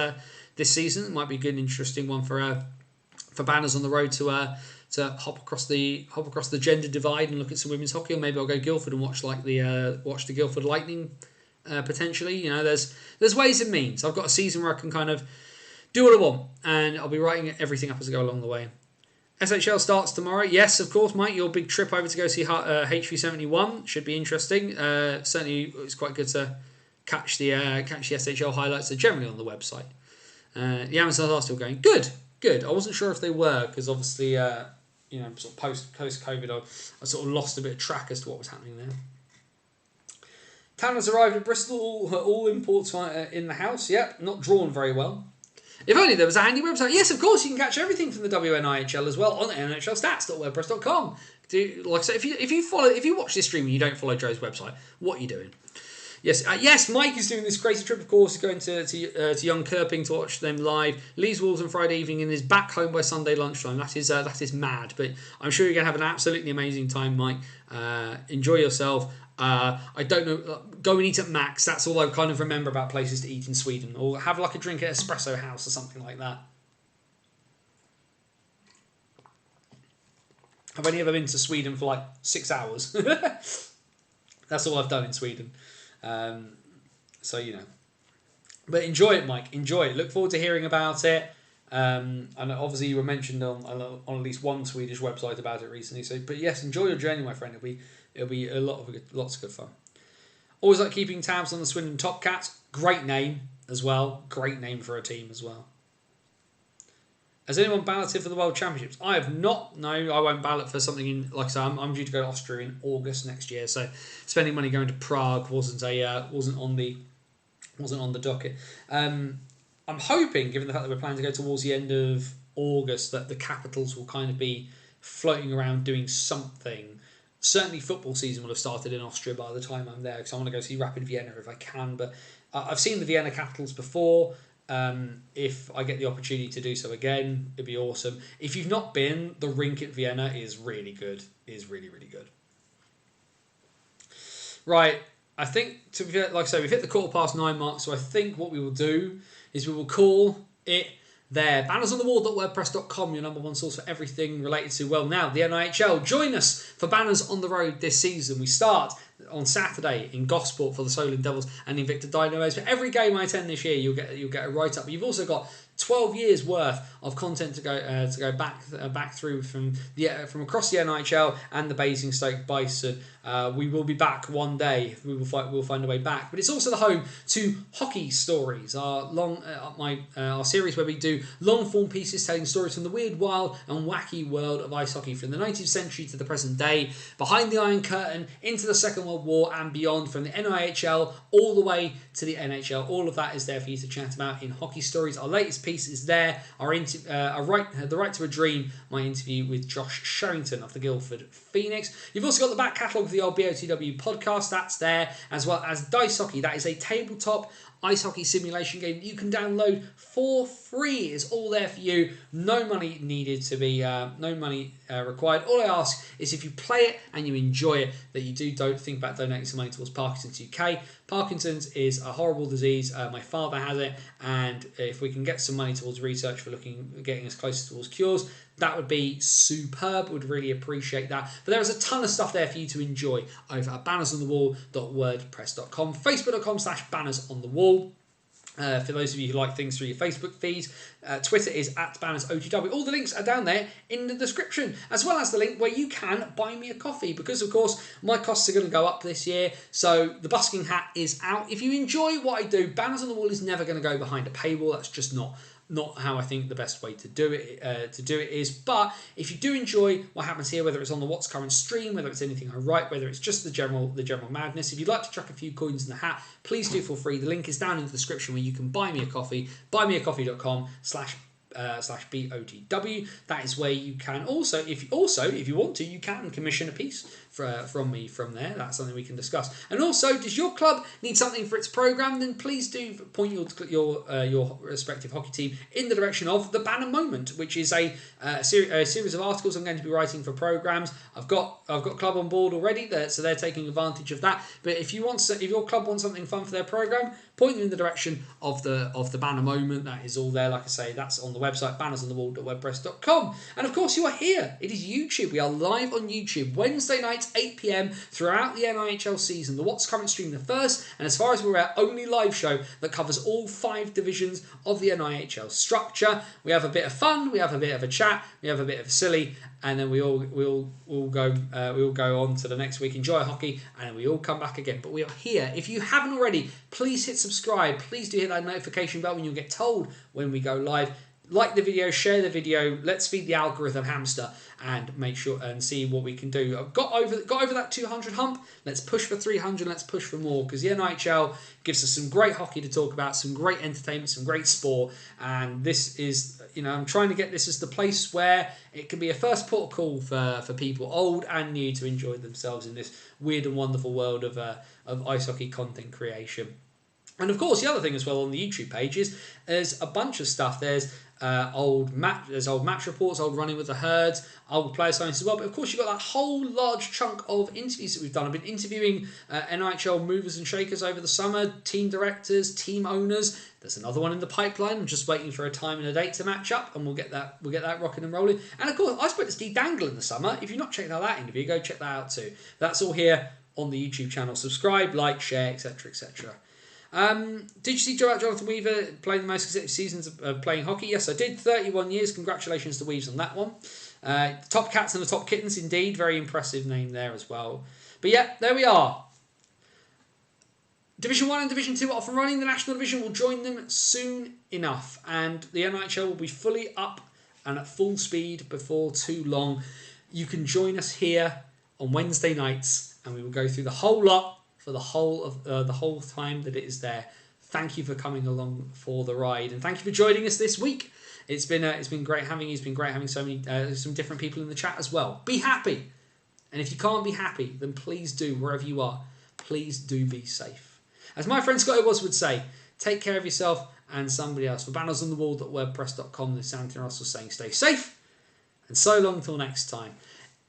season. It might be a good, interesting one for banners on the road to hop across the gender divide and look at some women's hockey. Or maybe I'll go Guildford and watch the Guildford Lightning. Potentially, there's ways and means. I've got a season where I can kind of do what I want, and I'll be writing everything up as I go along the way. SHL starts tomorrow. Yes, of course, Mike. Your big trip over to go see HV71 should be interesting. Certainly, it's quite good to catch the SHL highlights. They're generally on the website. The Amazons are still going. Good. I wasn't sure if they were because obviously, sort of post COVID, I sort of lost a bit of track as to what was happening there. Town has arrived at Bristol, all imports in the house. Yep, not drawn very well. If only there was a handy website. Yes, of course, you can catch everything from the WNIHL as well on nhlstats.wordpress.com. Like I said, if you watch this stream and you don't follow Joe's website, what are you doing? Yes, Mike is doing this crazy trip, of course. He's going to Young Kirping to watch them live. Leeds Wolves on Friday evening and is back home by Sunday lunchtime. That is mad, but I'm sure you're going to have an absolutely amazing time, Mike. Enjoy yourself. I don't know, go and eat at Max. That's all I kind of remember about places to eat in Sweden. Or have like a drink at Espresso House or something like that. I've only ever been to Sweden for like 6 hours. That's all I've done in Sweden. So, you know. But enjoy it, Mike. Enjoy it. Look forward to hearing about it. And obviously you were mentioned on at least one Swedish website about it recently. So, but yes, enjoy your journey, my friend. It'll be lots of good fun. Always like keeping tabs on the Swindon Top Cats. Great name as well. Great name for a team as well. Has anyone balloted for the World Championships? I have not. No, I won't ballot for something in. Like I say, I'm due to go to Austria in August next year. So spending money going to Prague wasn't on the docket. I'm hoping, given the fact that we're planning to go towards the end of August, that the capitals will kind of be floating around doing something. Certainly football season will have started in Austria by the time I'm there, because I want to go see Rapid Vienna if I can. But I've seen the Vienna Capitals before. If I get the opportunity to do so again, it'd be awesome. If you've not been, the rink at Vienna is really good. Is really, really good. Right, I think, like I say, we've hit the 9:15 mark, so I think what we will do is we will call it there. Bannersonthewall.wordpress.com, your number one source for everything related to, well, now, the NIHL. Join us for Banners on the Road this season. We start on Saturday in Gosport for the Solent Devils and Invicta Dynamos. For every game I attend this year, you'll get a write-up. But you've also got 12 years worth of content to go back through from across the NIHL and the Basingstoke Bison. We will be back one day. We'll find a way back. But it's also the home to Hockey Stories, our series where we do long form pieces telling stories from the weird, wild, and wacky world of ice hockey from the 19th century to the present day, behind the Iron Curtain, into the Second World War and beyond, from the NIHL all the way to the NHL. All of that is there for you to chat about in Hockey Stories. Our latest piece is there. The Right to a Dream, my interview with Josh Sherrington of the Guildford Phoenix. You've also got the back catalogue of the old BOTW podcast. That's there, as well as Dice Hockey. That is a tabletop ice hockey simulation game you can download for free. It's all there for you. No money needed to be, no money required. All I ask is if you play it and you enjoy it, that you don't think about donating some money towards Parkinson's UK. Parkinson's is a horrible disease. My father has it, and if we can get some money towards research for getting us closer towards cures, that would be superb. Would really appreciate that. But there is a ton of stuff there for you to enjoy over at bannersonthewall.wordpress.com, facebook.com/bannersonthewall. For those of you who like things through your Facebook feeds, Twitter is @BannersOTW. All the links are down there in the description, as well as the link where you can buy me a coffee, because of course my costs are going to go up this year, so the busking hat is out. If you enjoy what I do, Banners on the Wall is never going to go behind a paywall. That's just not how I think the best way to do it is. But if you do enjoy what happens here, whether it's on the What's Current stream, whether it's anything I write, whether it's just the general madness, if you'd like to chuck a few coins in the hat, please do feel free. The link is down in the description where you can buy me a coffee. buymeacoffee.com/BOTW. That is where you can also, if you want to, you can commission a piece from me from there. That's something we can discuss. And also, does your club need something for its programme? Then please do point your respective hockey team in the direction of the Banner Moment, which is a series of articles I'm going to be writing for programmes. I've got club on board already, so they're taking advantage of that. But if your club wants something fun for their programme, point them in the direction of the Banner Moment. That is all there. Like I say, that's on the website, bannersonthewall.wordpress.com. And of course, you are here. It is YouTube. We are live on YouTube Wednesday nights, 8 p.m. throughout the NIHL season. The What's Current stream, the first, and as far as we're aware, only live show that covers all 5 divisions of the NIHL structure. We have a bit of fun, we have a bit of a chat, we have a bit of a silly, and then we all go on to the next week, enjoy hockey, and then we all come back again. But we are here. If you haven't already, please hit subscribe. Please do hit that notification bell when you'll get told when we go live. like the video, share the video. Let's feed the algorithm hamster and make sure and see what we can do. I've got over that 200 hump. Let's push for 300. Let's push for more, because the NHL gives us some great hockey to talk about, some great entertainment, some great sport. And this is, I'm trying to get this as the place where it can be a first port of call for people old and new to enjoy themselves in this weird and wonderful world of ice hockey content creation. And of course, the other thing as well on the YouTube page is there's a bunch of stuff. There's old match reports, old running with the herds, old player science as well. But of course, you've got that whole large chunk of interviews that we've done. I've been interviewing NHL movers and shakers over the summer, team directors, team owners. There's another one in the pipeline. I'm just waiting for a time and a date to match up, and we'll get that rocking and rolling. And of course, I spoke to Steve Dangle in the summer. If you've not checked out that interview, go check that out too. That's all here on the YouTube channel. Subscribe, like, share, etc., etc. Did you see Jonathan Weaver playing the most consecutive seasons of playing hockey? Yes, I did. 31 years. Congratulations to Weaves on that one. Top Cats and the Top Kittens, indeed. Very impressive name there as well. But yeah, there we are. Division 1 and Division 2 are off and running. The National Division will join them soon enough. And the NHL will be fully up and at full speed before too long. You can join us here on Wednesday nights, and we will go through the whole lot for the whole time that it is there. Thank you for coming along for the ride, and thank you for joining us this week. It's been great having you. It's been great having so many some different people in the chat as well. Be happy, and if you can't be happy, then please do, wherever you are, please do be safe. As my friend Scott Edwards would say, take care of yourself and somebody else. For bannersonthewall.wordpress.com, this is Anthony Russell saying stay safe, and so long till next time.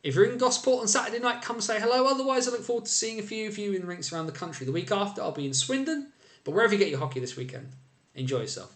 If you're in Gosport on Saturday night, come say hello. Otherwise, I look forward to seeing a few of you in rinks around the country. The week after, I'll be in Swindon. But wherever you get your hockey this weekend, enjoy yourself.